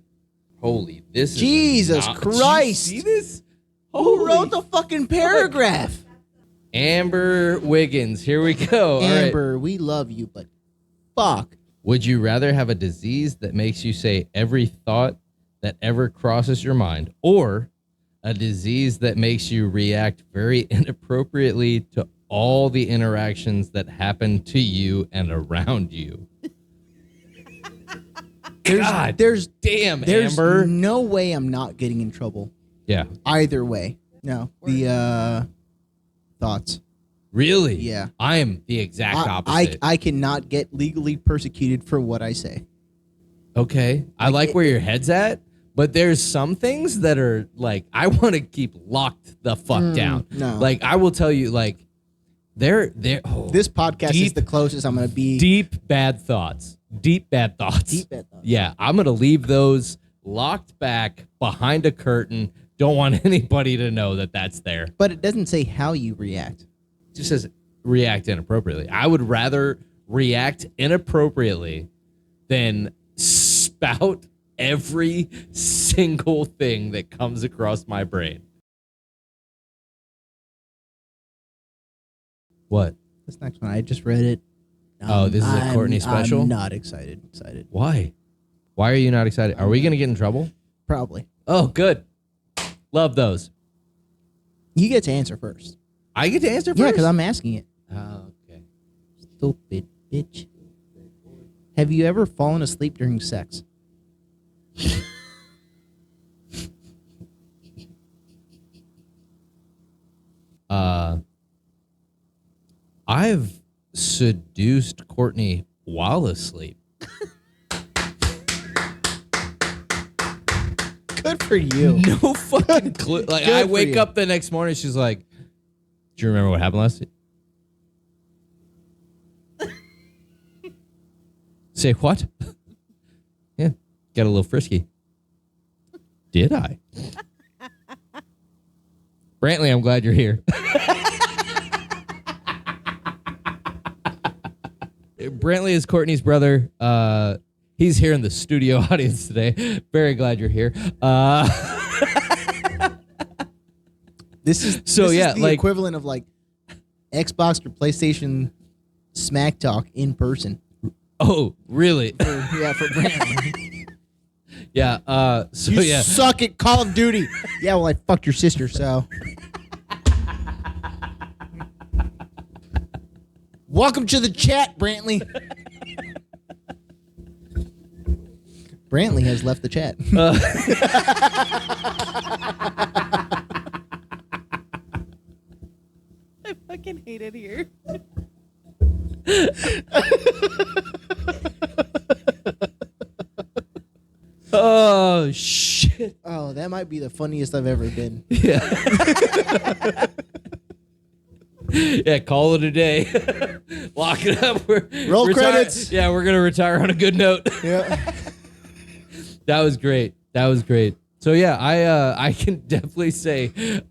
Holy, this Jesus is not- Christ. Did you see this? Who wrote the fucking paragraph? Amber Wiggins. Here we go. All right. Amber, we love you, but fuck. Would you rather have a disease that makes you say every thought that ever crosses your mind, or a disease that makes you react very inappropriately to all the interactions that happen to you and around you? God, There's damn, Amber. no way I'm not getting in trouble. Yeah. Either way. No. The thoughts. Really? Yeah. I am the exact opposite. I cannot get legally persecuted for what I say. Okay. I like where your head's at, but there's some things that are like, I want to keep locked the fuck down. no. Like, I will tell you, like, they're This podcast is Deep- the closest I'm going to be. deep bad thoughts. Deep bad thoughts. Deep bad thoughts. Yeah. I'm going to leave those locked back behind a curtain. Don't want anybody to know that that's there. But it doesn't say how you react. It just says react inappropriately. I would rather react inappropriately than spout every single thing that comes across my brain. What? This next one, I just read it. Oh, this is a Courtney special? I'm not excited. Excited. Why? Why are you not excited? Are we going to get in trouble? Probably. Oh, good. Love those. You get to answer first. I get to answer first? Yeah, because I'm asking it. Oh, okay. Stupid bitch. Have you ever fallen asleep during sex? I've seduced Courtney while asleep. Good for you. No fucking clue. Like, Good I for wake you. up the next morning, she's like, "Do you remember what happened last night?" Say what? Yeah, got a little frisky. Did I? Brantley, I'm glad you're here. Brantley is Courtney's brother. He's here in the studio audience today. Very glad you're here. This is So, this yeah, is the like- equivalent of like Xbox or PlayStation smack talk in person. Oh, really? For Brandon. Yeah. So You yeah. suck at Call of Duty. Yeah, well, I fucked your sister, so. Welcome to the chat, Brantley. Brantley has left the chat. I fucking hate it here. Oh shit. Oh, that might be the funniest I've ever been. Yeah. Yeah, call it a day. Lock it up. Roll credits. Yeah, we're gonna retire on a good note. Yeah. That was great. That was great. So yeah, I can definitely say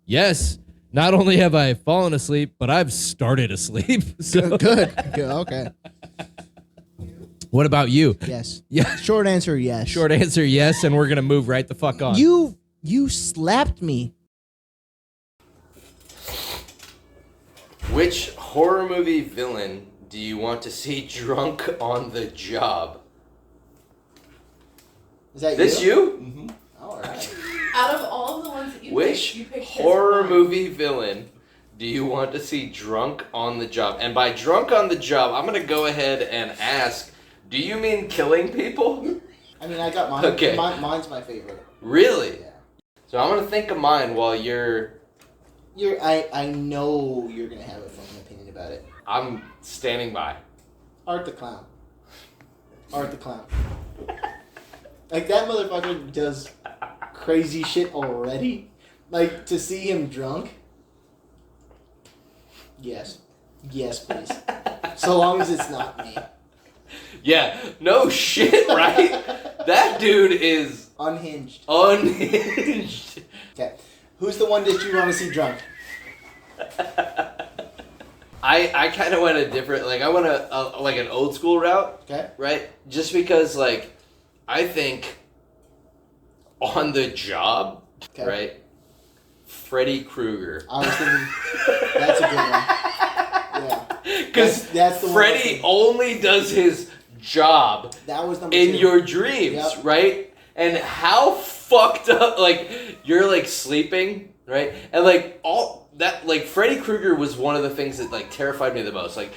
yes. Not only have I fallen asleep, but I've started asleep. So Good. Okay. what about you? Yes. Yeah. Short answer, yes. Short answer, yes, and we're gonna move right the fuck on. You slapped me. Which horror movie villain do you want to see drunk on the job? Is that This you? Mm-hmm. All right. Out of all of the ones that you Which picked horror his movie villain do you want to see drunk on the job? And by drunk on the job, I'm going to go ahead and ask, do you mean killing people? I mean, I got mine. Okay. Mine's my favorite. Really? Yeah. So I'm going to think of mine while you're... I know you're gonna have a fucking opinion about it. I'm standing by. Art the Clown. Art the Clown. Like, that motherfucker does crazy shit already. Like, to see him drunk. Yes. Yes, please. So long as it's not me. Yeah, no shit, right? That dude is Unhinged. unhinged. Okay. Who's the one that you want to see drunk? I kind of went a different, like, I went like an old school route, Okay. right? Just because, like, I think on the job, Okay. right? Freddy Krueger. I was thinking that's a good one. Yeah. Because That's the one I Freddy think. only does his job That was number in 2. your dreams, Yep. right? And how fucked up, like, you're, like, sleeping, right? And, like, all that, like, Freddy Krueger was one of the things that, like, terrified me the most. Like,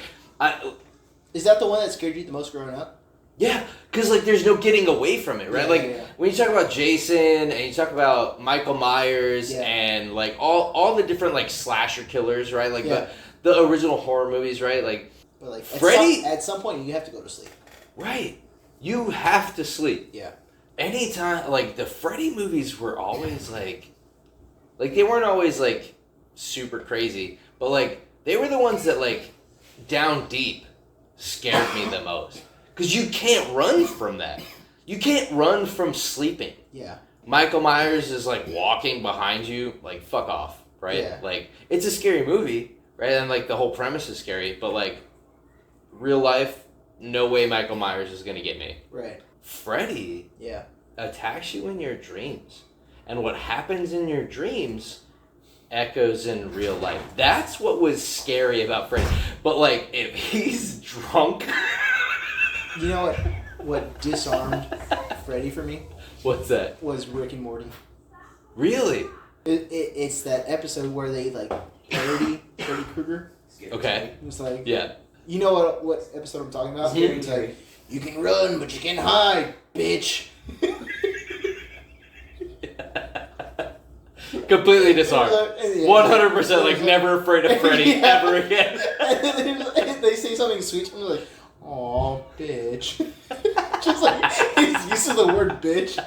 Is that the one that scared you the most growing up? yeah, because, like, there's no getting away from it, right? Yeah, like, yeah. when you talk about Jason and you talk about Michael Myers Yeah. and, like, all the different, like, slasher killers, right? Like, Yeah. the original horror movies, right? Like, But like Freddy- at some point you have to go to sleep. right. You have to sleep. Yeah. Anytime, like, the Freddy movies were always, like, they weren't always, like, super crazy, but, like, they were the ones that, like, down deep scared me the most. Because you can't run from that. You can't run from sleeping. Yeah. Michael Myers is, like, walking behind you, like, fuck off, right? Yeah. Like, it's a scary movie, right? And, like, the whole premise is scary, but, like, real life, no way Michael Myers is going to get me. Right. Freddy Yeah. attacks you in your dreams. And what happens in your dreams echoes in real life. That's what was scary about Freddy. But, like, if he's drunk... You know what disarmed Freddy for me What's that? was Rick and Morty. Really? It's that episode where they like parody Freddy Krueger. Okay. It was like, Yeah. you know what episode I'm talking about? Mhm. It's like, you can run, but you can't hide, bitch. Completely disarmed. 100%, like, never afraid of Freddy Yeah. ever again. And they say something sweet, and they're like, "Aw, bitch." Just like he's used to the word bitch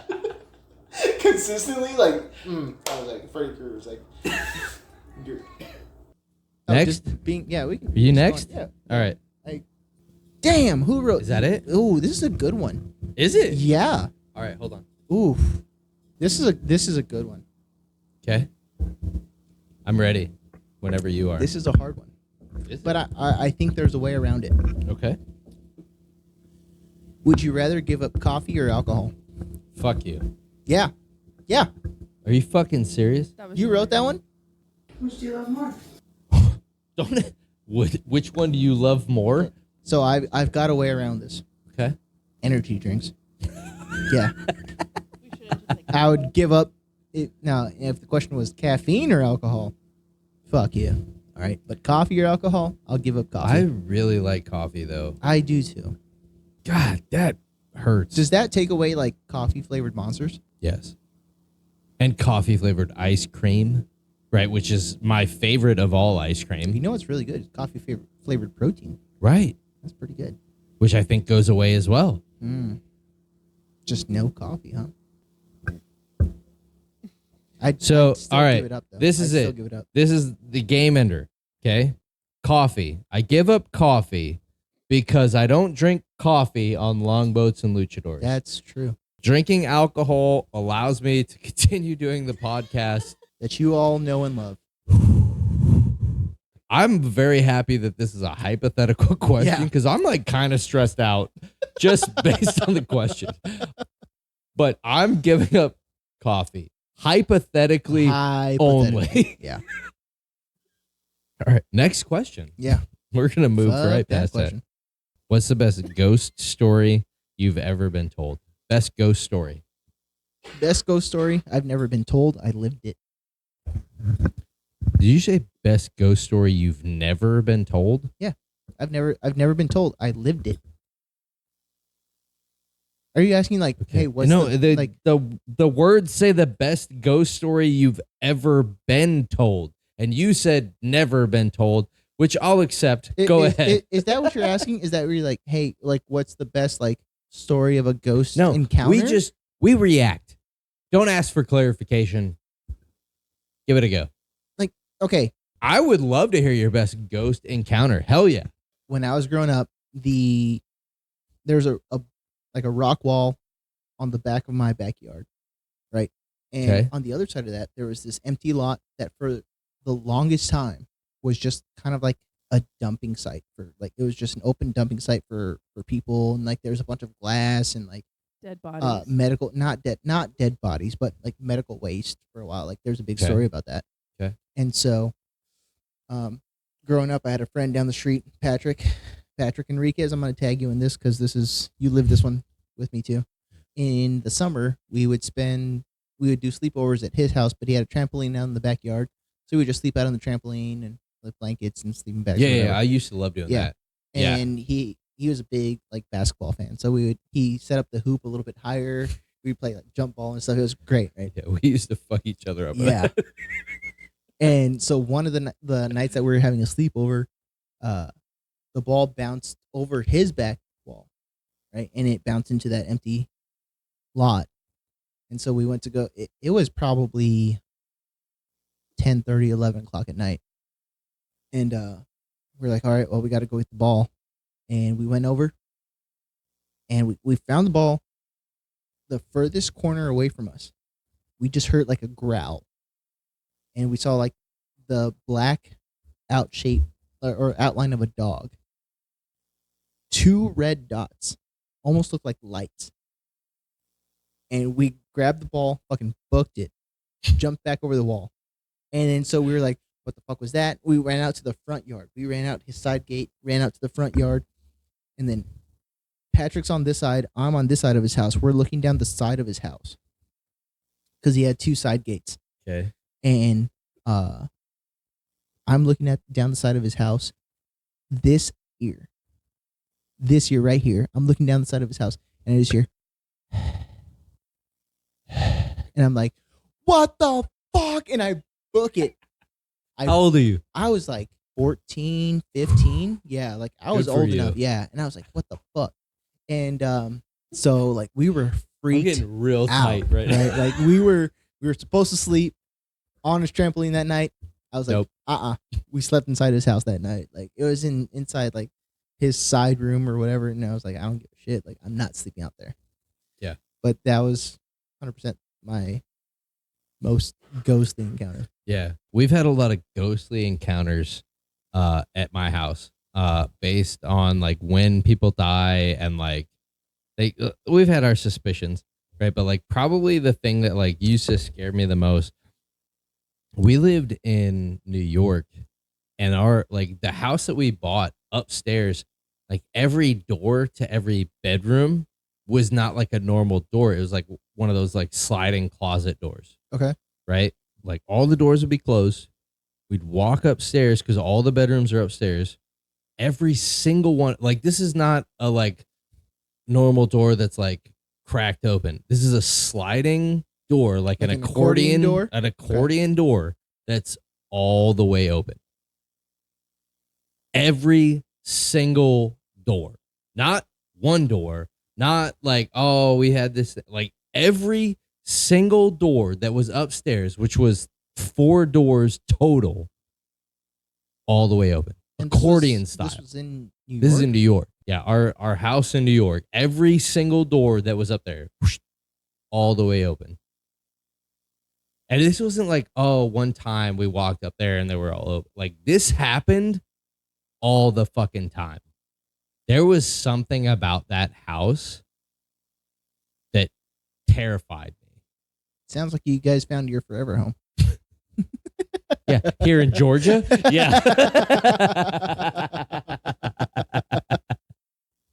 consistently. Like, I was like, Freddy Krueger was like, you're... Next? we can. Are you next? Yeah. All right. Damn, who wrote? Is that it? Ooh, this is a good one. Is it? Yeah. All right, hold on. Oof. This is a good one. Okay. I'm ready whenever you are. This is a hard one, Is it? but I think there's a way around it. Okay. Would you rather give up coffee or alcohol? Fuck you. Yeah. Yeah. Are you fucking serious? That was You wrote that one? Which do you love more? Don't. Which one do you love more? So I've got a way around this. Okay. Energy drinks. Yeah. We should have just like I would give up it. Now, if the question was caffeine or alcohol, fuck yeah. All right. But coffee or alcohol, I'll give up coffee. I really like coffee though. I do too. God, that hurts. Does that take away like coffee flavored monsters? Yes. And coffee flavored ice cream, right? Which is my favorite of all ice You cream. know what's really good? It's coffee flavored protein. Right. That's pretty good. Which I think goes away as well. Just no coffee, huh? I'd So, still all right. give it up, though. This I'd is still it. give it up. This is the game ender. Okay. Coffee. I give up coffee because I don't drink coffee on longboats and luchadors. That's true. Drinking alcohol allows me to continue doing the podcast. That you all know and love. I'm very happy that this is a hypothetical question Yeah. because I'm like kind of stressed out just based on the question. But I'm giving up coffee. Hypothetically Hypothetically. only. Yeah. All right. Next question. Yeah. We're going to move Fuck right that past that. question. What's the best ghost story you've ever been told? Best ghost story. Best ghost story I've never been told. I lived it. Did you say best ghost story you've never been told? I've never been told. I lived it. Are you asking like, hey, what's the words say the best ghost story you've ever been told, and you said never been told, which I'll accept. Go ahead. Is that what you're asking? Is that where you're like, hey, like, what's the best like story of a ghost No, encounter? we react. Don't ask for clarification. Give it a go. Okay. I would love to hear your best ghost encounter. Hell yeah. When I was growing up, there's a rock wall on the back of my backyard, right? And Okay. on the other side of that, there was this empty lot that for the longest time was just kind of like a dumping site for like it was just an open dumping site for people, and like there's a bunch of glass and like Dead bodies. medical not dead bodies, but like medical waste for a while. Like there's a big Okay. story about that. Okay. And so growing up, I had a friend down the street, Patrick Enriquez. I'm going to tag you in this because you lived this one with me too. In the summer, we would do sleepovers at his house, but he had a trampoline out in the backyard. So we would just sleep out on the trampoline and with blankets and sleeping bags. Yeah. I used to love doing that. Yeah. And he was a big like basketball fan. So he set up the hoop a little bit higher. We'd play like jump ball and stuff. It was great, right? Yeah, we used to fuck each other up. Yeah. And so one of the nights that we were having a sleepover, the ball bounced over his back wall, right? And it bounced into that empty lot. And so we went to go. It was probably 10:30, 11 o'clock at night. And we're like, all right, well, we got to go get the ball. And we went over and we found the ball the furthest corner away from us. We just heard like a growl. And we saw like the black or outline of a dog. 2 red dots, almost looked like lights. And we grabbed the ball, fucking booked it, jumped back over the wall. And then so we were like, what the fuck was that? We ran out to the front yard. We ran out his side gate, ran out to the front yard. And then Patrick's on this side. I'm on this side of his house. We're looking down the side of his house because he had 2 side gates. Okay. And I'm looking down the side of his house. This ear right here. I'm looking down the side of his house, and I just hear, and I'm like, "What the fuck?" And I book it. How old are you? I was like 14, 15. Yeah, like I was Good for old you. enough. Yeah, and I was like, "What the fuck?" And so like we were I'm freaked getting real out, tight right now. Like we were supposed to sleep on his trampoline that night. I was like, Nope. We slept inside his house that night. Like it was inside like his side room or whatever. And I was like, I don't give a shit. Like I'm not sleeping out there. Yeah. But that was 100% my most ghostly encounter. Yeah. We've had a lot of ghostly encounters at my house based on like when people die and like we've had our suspicions, right? But like probably the thing that like used to scare me the most, we lived in New York and our like the house that we bought upstairs, like every door to every bedroom was not like a normal door. It was like one of those like sliding closet doors. Okay. Right? Like all the doors would be closed. We'd walk upstairs because all the bedrooms are upstairs. Every single one, like this is not a like normal door that's like cracked open. This is a sliding door, like an accordion door? An accordion door that's all the way open. Every single door. Not one door. Not like, oh, we had this. Like every single door that was upstairs, which was 4 doors total, all the way open. And Accordion style. This was in New York? This is in New York. Yeah, our house in New York. Every single door that was up there, whoosh, all the way open. And this wasn't like, oh, one time we walked up there and they were all open. Like this happened all the fucking time. There was something about that house that terrified me. Sounds like you guys found your forever home. Yeah, here in Georgia. Yeah.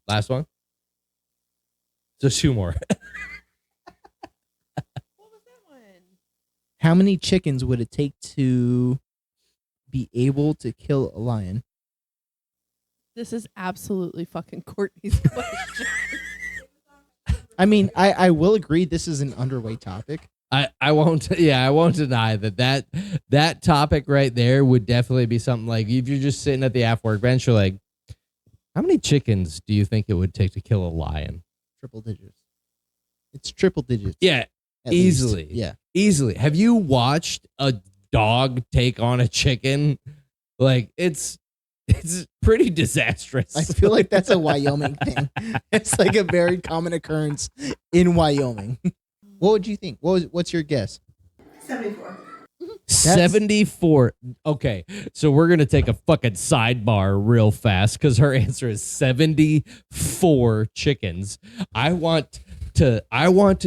Last one. So 2 more. What was that one? How many chickens would it take to be able to kill a lion? This is absolutely fucking Courtney's question. I mean, I will agree this is an underweight topic. I won't deny that topic right there would definitely be something like if you're just sitting at the aft workbench, you're like, how many chickens do you think it would take to kill a lion? Triple digits. It's triple digits. Yeah, at easily. least. Yeah. Easily. Have you watched a dog take on a chicken? Like it's pretty disastrous. I feel like that's a Wyoming thing. It's like a very common occurrence in Wyoming. What would you think? What's your guess? 74. 74. Okay, so we're gonna take a fucking sidebar real fast because her answer is 74 chickens. I want to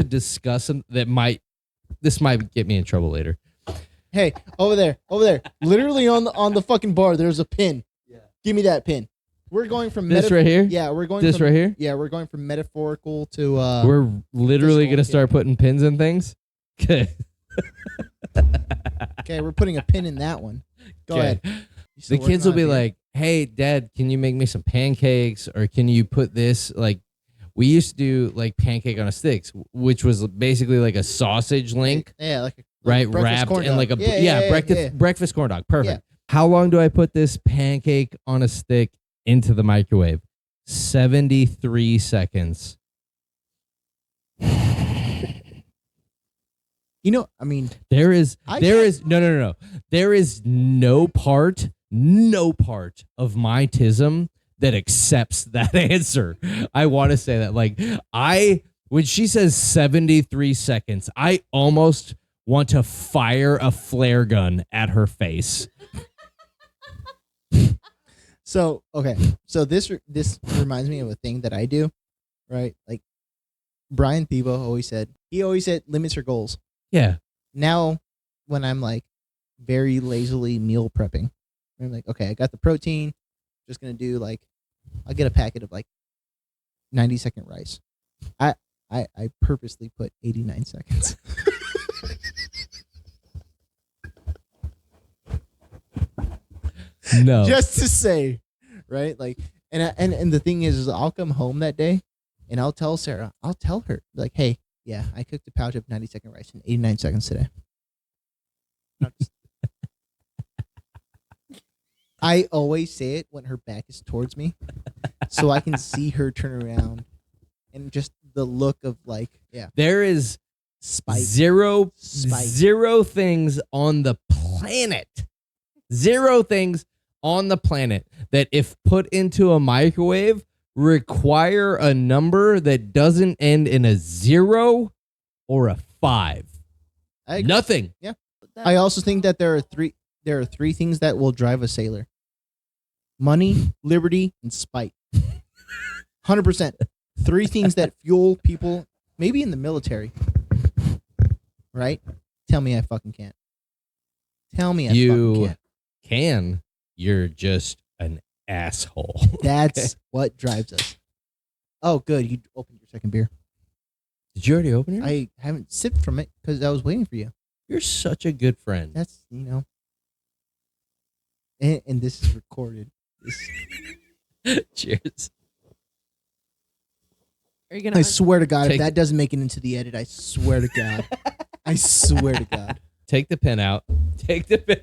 discuss them this might get me in trouble later. Hey, over there. Literally on the fucking bar, there's a pin. Yeah. Give me that pin. We're going from This right here? Yeah, we're going This from, right here? Yeah, we're going from metaphorical to We're literally physical, gonna start putting pins in things. Okay. Okay, we're putting a pin in that one. Go ahead. You The still kids working will on be it, dude? like, "Hey, Dad, can you make me some pancakes, or can you put this like?" We used to do like pancake on a sticks, which was basically like a sausage link, Yeah, like a right, breakfast wrapped corn in dog. like a yeah. breakfast corn dog. Perfect. How long do I put this pancake on a stick into the microwave? 73 seconds. You know, I mean, There is I no. There is no part of my tism that accepts that answer. I want to say that like when she says 73 seconds, I almost want to fire a flare gun at her face. so okay. So this reminds me of a thing that I do, right? Like Brian Thibault always said limits your goals. Yeah. Now, when I'm like very lazily meal prepping, I'm like, okay, I got the protein. Just gonna do like, I'll get a packet of like 90-second rice. I purposely put 89 seconds. No. Just to say, right? Like, and the thing is I'll come home that day, and I'll tell Sarah, like, hey, yeah, I cooked a pouch of 90-second rice in 89 seconds today. I always say it when her back is towards me, so I can see her turn around, and just the look of like, yeah, There is spite. zero Spite. things on the planet. Zero things on the planet that if put into a microwave require a number that doesn't end in a 0 or a 5. I agree. Nothing. I also think that there are three things that will drive a sailor: money, liberty, and spite. 100%. 3 things that fuel people, maybe in the military. Right? Tell me I fucking can't. Tell me I fucking You can't. can. You're just an asshole. That's what drives us. Oh, good. You opened your second beer. Did you already open it? I haven't sipped from it because I was waiting for you. You're such a good friend. That's, and this is recorded. Cheers. Are you gonna? I swear to God, if Take- that doesn't make it into the edit, I swear to God. I swear to God. Take the pen out. Take the pen.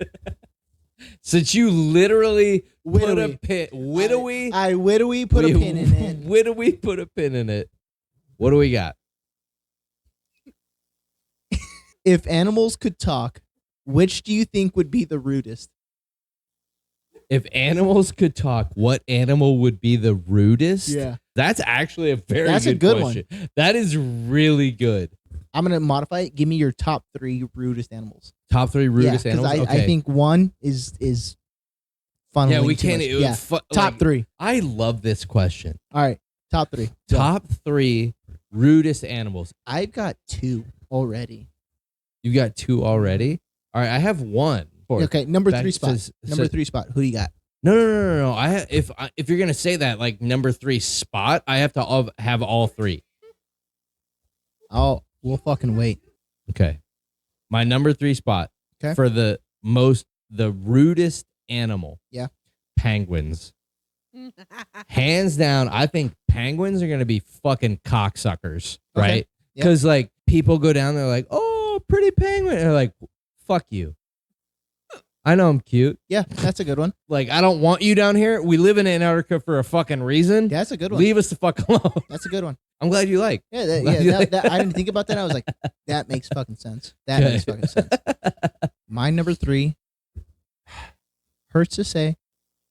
Since you literally put a Widowy. pin, widowy, I widowy put a pin in it. Widowy put a pin in it. What do we got? If animals could talk, which do you think would be the rudest? If animals could talk, what animal would be the rudest? Yeah. That's actually a very That's a good good question. That is really good. I'm going to modify it. Give me your top 3 rudest animals. Top 3 rudest yeah, 'cause animals. I think one is funneling yeah, we too can't. much. it- Yeah. fu- Top like, 3. I love this question. All right. Top 3. Go. Top 3 rudest animals. I've got 2 already. You got 2 already. All right, I have 1. fourth. Okay, number That 3 spot. says- Number says- 3 spot. Who do you got? No. If you're gonna say that like number 3 spot, I have to have all 3. Oh, we'll fucking wait. Okay. My number 3 spot Okay. for the rudest animal. Yeah. Penguins. Hands down, I think penguins are gonna be fucking cocksuckers, Okay. right? Yep. Because like people go down there like, oh, pretty penguin. And they're like, fuck you. I know I'm cute. Yeah, that's a good one. Like, I don't want you down here. We live in Antarctica for a fucking reason. Yeah, that's a good one. Leave us the fuck alone. That's a good one. I'm glad you like. Yeah, I didn't think about that. I was like, that makes fucking sense. That Okay. makes fucking sense. My number 3, hurts to say,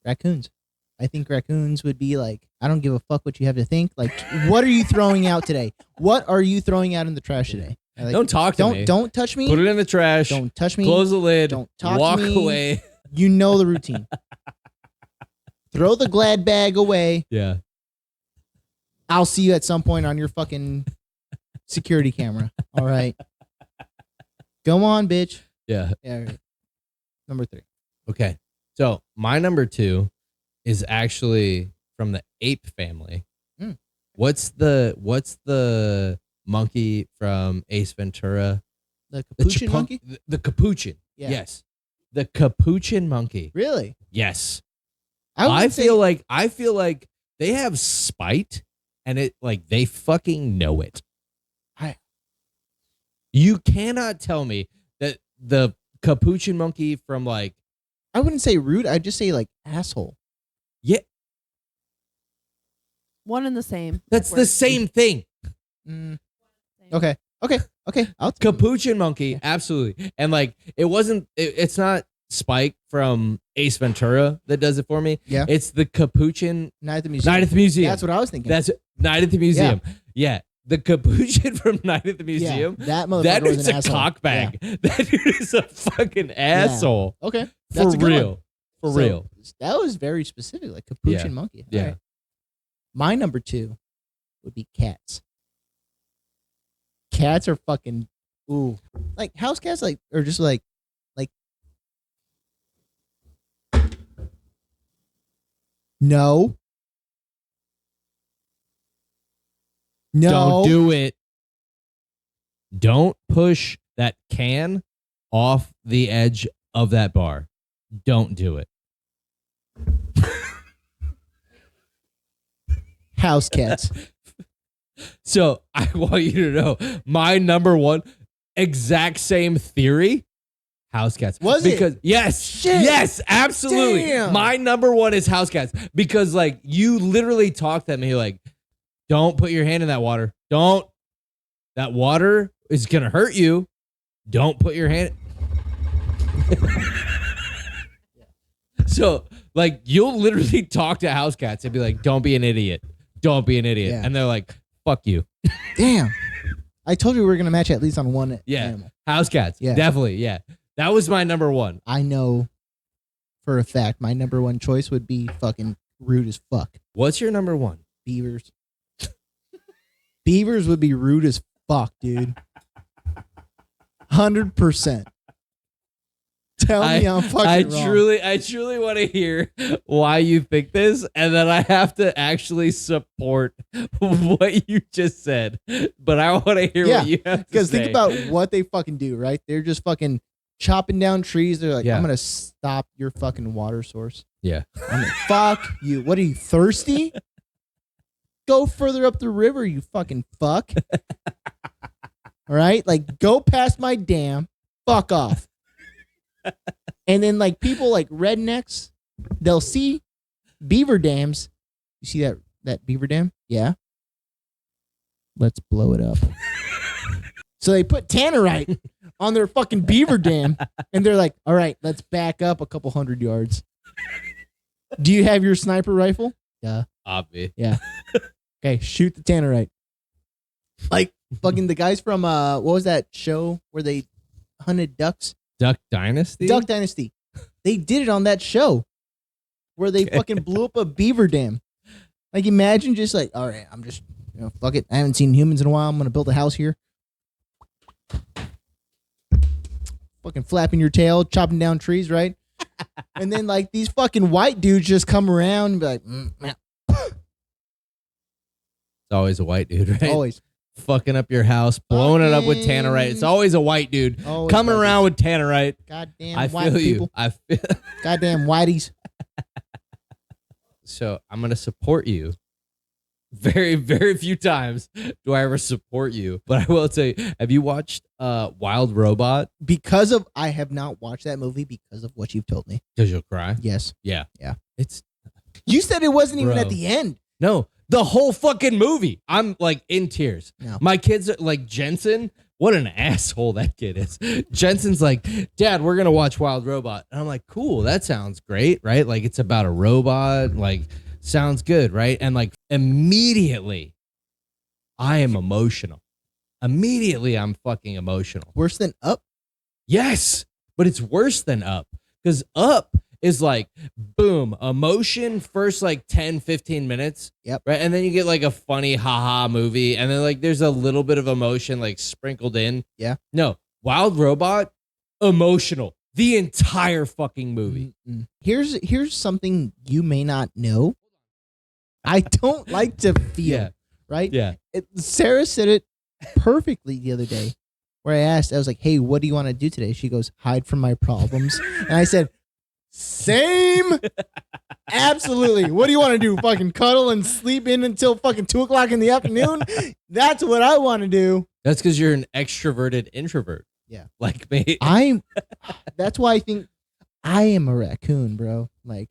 raccoons. I think raccoons would be like, I don't give a fuck what you have to think. Like, what are you throwing out today? What are you throwing out in the trash today? Like, Don't talk to me. Don't touch me. Put it in the trash. Don't touch me. Close the lid. Don't talk to Walk me. away. You know the routine. Throw the Glad bag away. Yeah. I'll see you at some point on your fucking security camera. All right. Go on, bitch. Yeah. Yeah. All right. Number 3. Okay. So my number 2 is actually from the ape family. Mm. What's the monkey from Ace Ventura? The The capuchin chipunk- monkey? The capuchin. Yeah. Yes. The capuchin monkey. Really? Yes. I I feel like they have spite and it like they fucking know it. You cannot tell me that the capuchin monkey from like I wouldn't say rude. I'd just say like asshole. One and the same. that's the word. same thing. Mm. Okay. I'll Capuchin monkey, absolutely. And like it's not Spike from Ace Ventura that does it for me. Yeah. It's the capuchin Night at the Museum. Night at the Museum. That's what I was thinking. That's Night at the Museum. Yeah. The capuchin from Night at the yeah, Museum. that motherfucker That was dude's an a asshole. cockbag. Yeah. That dude is a fucking asshole. Okay. For That's a good real. one. For So, real. That was very specific, like capuchin Yeah. monkey. Yeah. All right. My number 2 would be cats. Cats are fucking like house cats, like or just like no. No. Don't do it. Don't push that can off the edge of that bar. Don't do it. House cats. So I want you to know my number 1 exact same theory. House cats. Was it? Because yes, Shit. yes, absolutely. Damn. My number 1 is house cats because like you literally talk to me like, don't put your hand in that water. Don't. That water is gonna hurt you. Don't put your hand. So like you'll literally talk to house cats and be like, don't be an idiot. Don't be an idiot. Yeah. And they're like, fuck you. Damn. I told you we were gonna match at least on one Yeah. animal. House cats. Yeah. Definitely. Yeah. That was my number 1. I know for a fact my number 1 choice would be fucking rude as fuck. What's your number 1? Beavers. Beavers would be rude as fuck, dude. 100%. Tell me I'm fucking wrong. I truly want to hear why you think this, and then I have to actually support what you just said. But I want to hear what you have to say. Because think about what they fucking do, right? They're just fucking chopping down trees. They're like, Yeah. I'm gonna stop your fucking water source. Yeah. I'm gonna fuck you. What are you, thirsty? Go further up the river, you fucking fuck. All right? Like, go past my dam. Fuck off. And then like people like rednecks, they'll see beaver dams. You see that beaver dam? Yeah. Let's blow it up. So they put tannerite on their fucking beaver dam, and they're like, all right, let's back up a couple 100 yards. Do you have your sniper rifle? Yeah. Obvi. Yeah. Okay, shoot the tannerite. Like fucking the guys from what was that show where they hunted ducks? Duck Dynasty? Duck Dynasty. They did it on that show where they fucking blew up a beaver dam. Like imagine just like, all right, I'm just, fuck it. I haven't seen humans in a while. I'm going to build a house here. fucking flapping your tail, chopping down trees, right? And then like these fucking white dudes just come around and be like, It's always a white dude, right? always. Fucking up your house, blowing it up with tannerite. It's always a white dude Always coming white around with tannerite. Goddamn I white feel people. you. I feel. Goddamn whiteys. So I'm gonna support you. Very, very few times do I ever support you, but I will tell you: have you watched Wild Robot? Because of I have not watched that movie because of what you've told me. Because you'll cry. Yes. Yeah, Yeah. It's You said it wasn't even Bro. at the end. no, the whole fucking movie. I'm like in tears. No. My kids are like Jensen. What an asshole that kid is. Jensen's like, Dad, we're gonna watch Wild Robot, and I'm like, cool, that sounds great, right? Like it's about a robot, like sounds good, right? And like immediately, I am emotional. Immediately, I'm fucking emotional. Worse than Up. Yes, but it's worse than Up because Up is like boom, emotion first like 10, 15 minutes. Yep. Right. And then you get like a funny haha movie. And then like there's a little bit of emotion like sprinkled in. Yeah. No, Wild Robot, emotional. The entire fucking movie. Mm-mm. Here's something you may not know. I don't like to feel, Yeah. right? Yeah. Sarah said it perfectly the other day where I asked, I was like, hey, what do you want to do today? She goes, hide from my problems. And I said, same. Absolutely. What do you want to do? Fucking cuddle and sleep in until fucking 2:00 in the afternoon? That's what I want to do. That's because you're an extroverted introvert. Yeah. Like me. That's why I think I am a raccoon, bro. Like,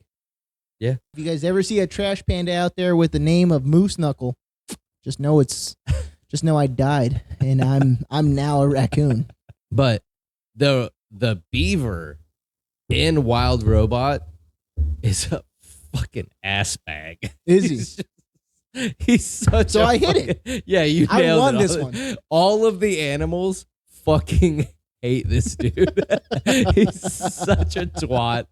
Yeah. If you guys ever see a trash panda out there with the name of Moose Knuckle, just know I died and I'm now a raccoon. But the beaver in Wild Robot is a fucking ass bag. Is he? He's such So a I hit fucking- Yeah, you I nailed won it. this one. All of the animals fucking hate this dude. He's such a twat.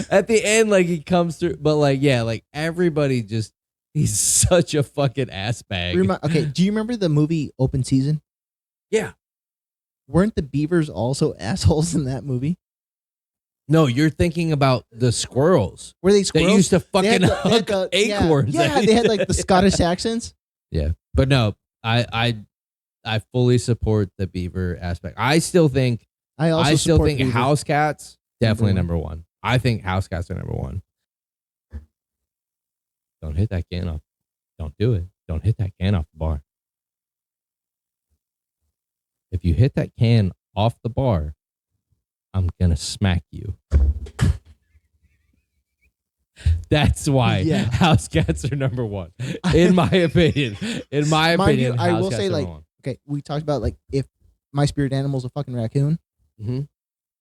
At the end, like he comes through, but like, yeah, like everybody just, he's such a fucking ass bag. Okay, do you remember the movie Open Season? Yeah. Weren't the beavers also assholes in that movie? No, you're thinking about the squirrels. Were they That squirrels? used to They had fucking the- they had hug the- acorns. Yeah, they had like the Scottish accents. Yeah, but no, I fully support the beaver aspect. I still think I also still support think beaver. house cats definitely Number number one. I think house cats are number one. Don't hit that can off. Don't do it. Don't hit that can off the bar. If you hit that can off the bar, I'm gonna smack you. That's why Yeah. house cats are number one, in my opinion. In my Mind you, opinion, I house will cats say, are like, number one. Okay, we talked about like if my spirit animal's a fucking raccoon, Mhm.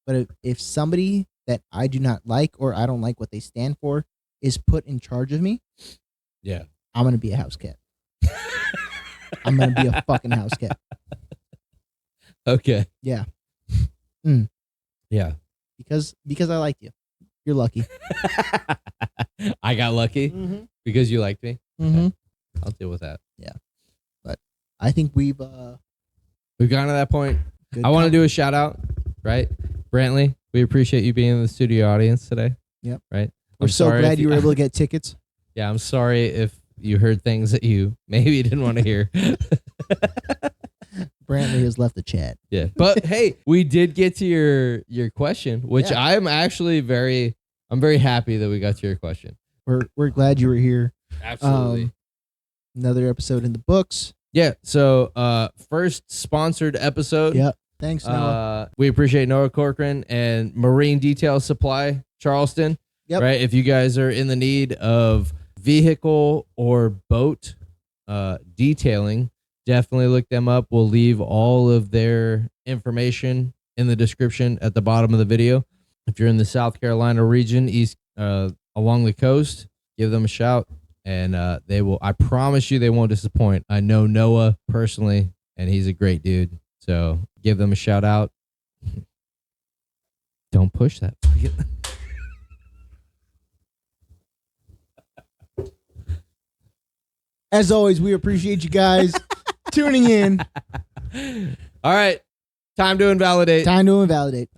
but if somebody that I do not like or I don't like what they stand for is put in charge of me, Yeah. I'm gonna be a house cat. I'm gonna be a fucking house cat. Okay. Yeah, Yeah. because I like you. You're lucky. I got lucky Mm-hmm. because you liked me. Mm-hmm. I'll deal with that. I think we've We've gotten to that point. good I want to com- do a shout out, right? Brantley, we appreciate you being in the studio audience today. Yep. Right? We're I'm so sorry glad if you were able to get tickets. Yeah, I'm sorry if you heard things that you maybe didn't want to hear. Brantley has left the chat. Yeah. But hey, we did get to your question, which Yeah. I'm actually I'm very happy that we got to your question. We're glad you were here. Absolutely. Another episode in the books. Yeah. So first sponsored episode. Yep. Thanks, Noah. We appreciate Noah Corcoran and Marine Detail Supply, Charleston. Yep. Right. If you guys are in the need of vehicle or boat detailing, definitely look them up. We'll leave all of their information in the description at the bottom of the video. If you're in the South Carolina region, east along the coast, give them a shout, and they will. I promise you, they won't disappoint. I know Noah personally, and he's a great dude. So give them a shout out. Don't push that. As always, we appreciate you guys tuning in. All right, time to invalidate. Time to invalidate.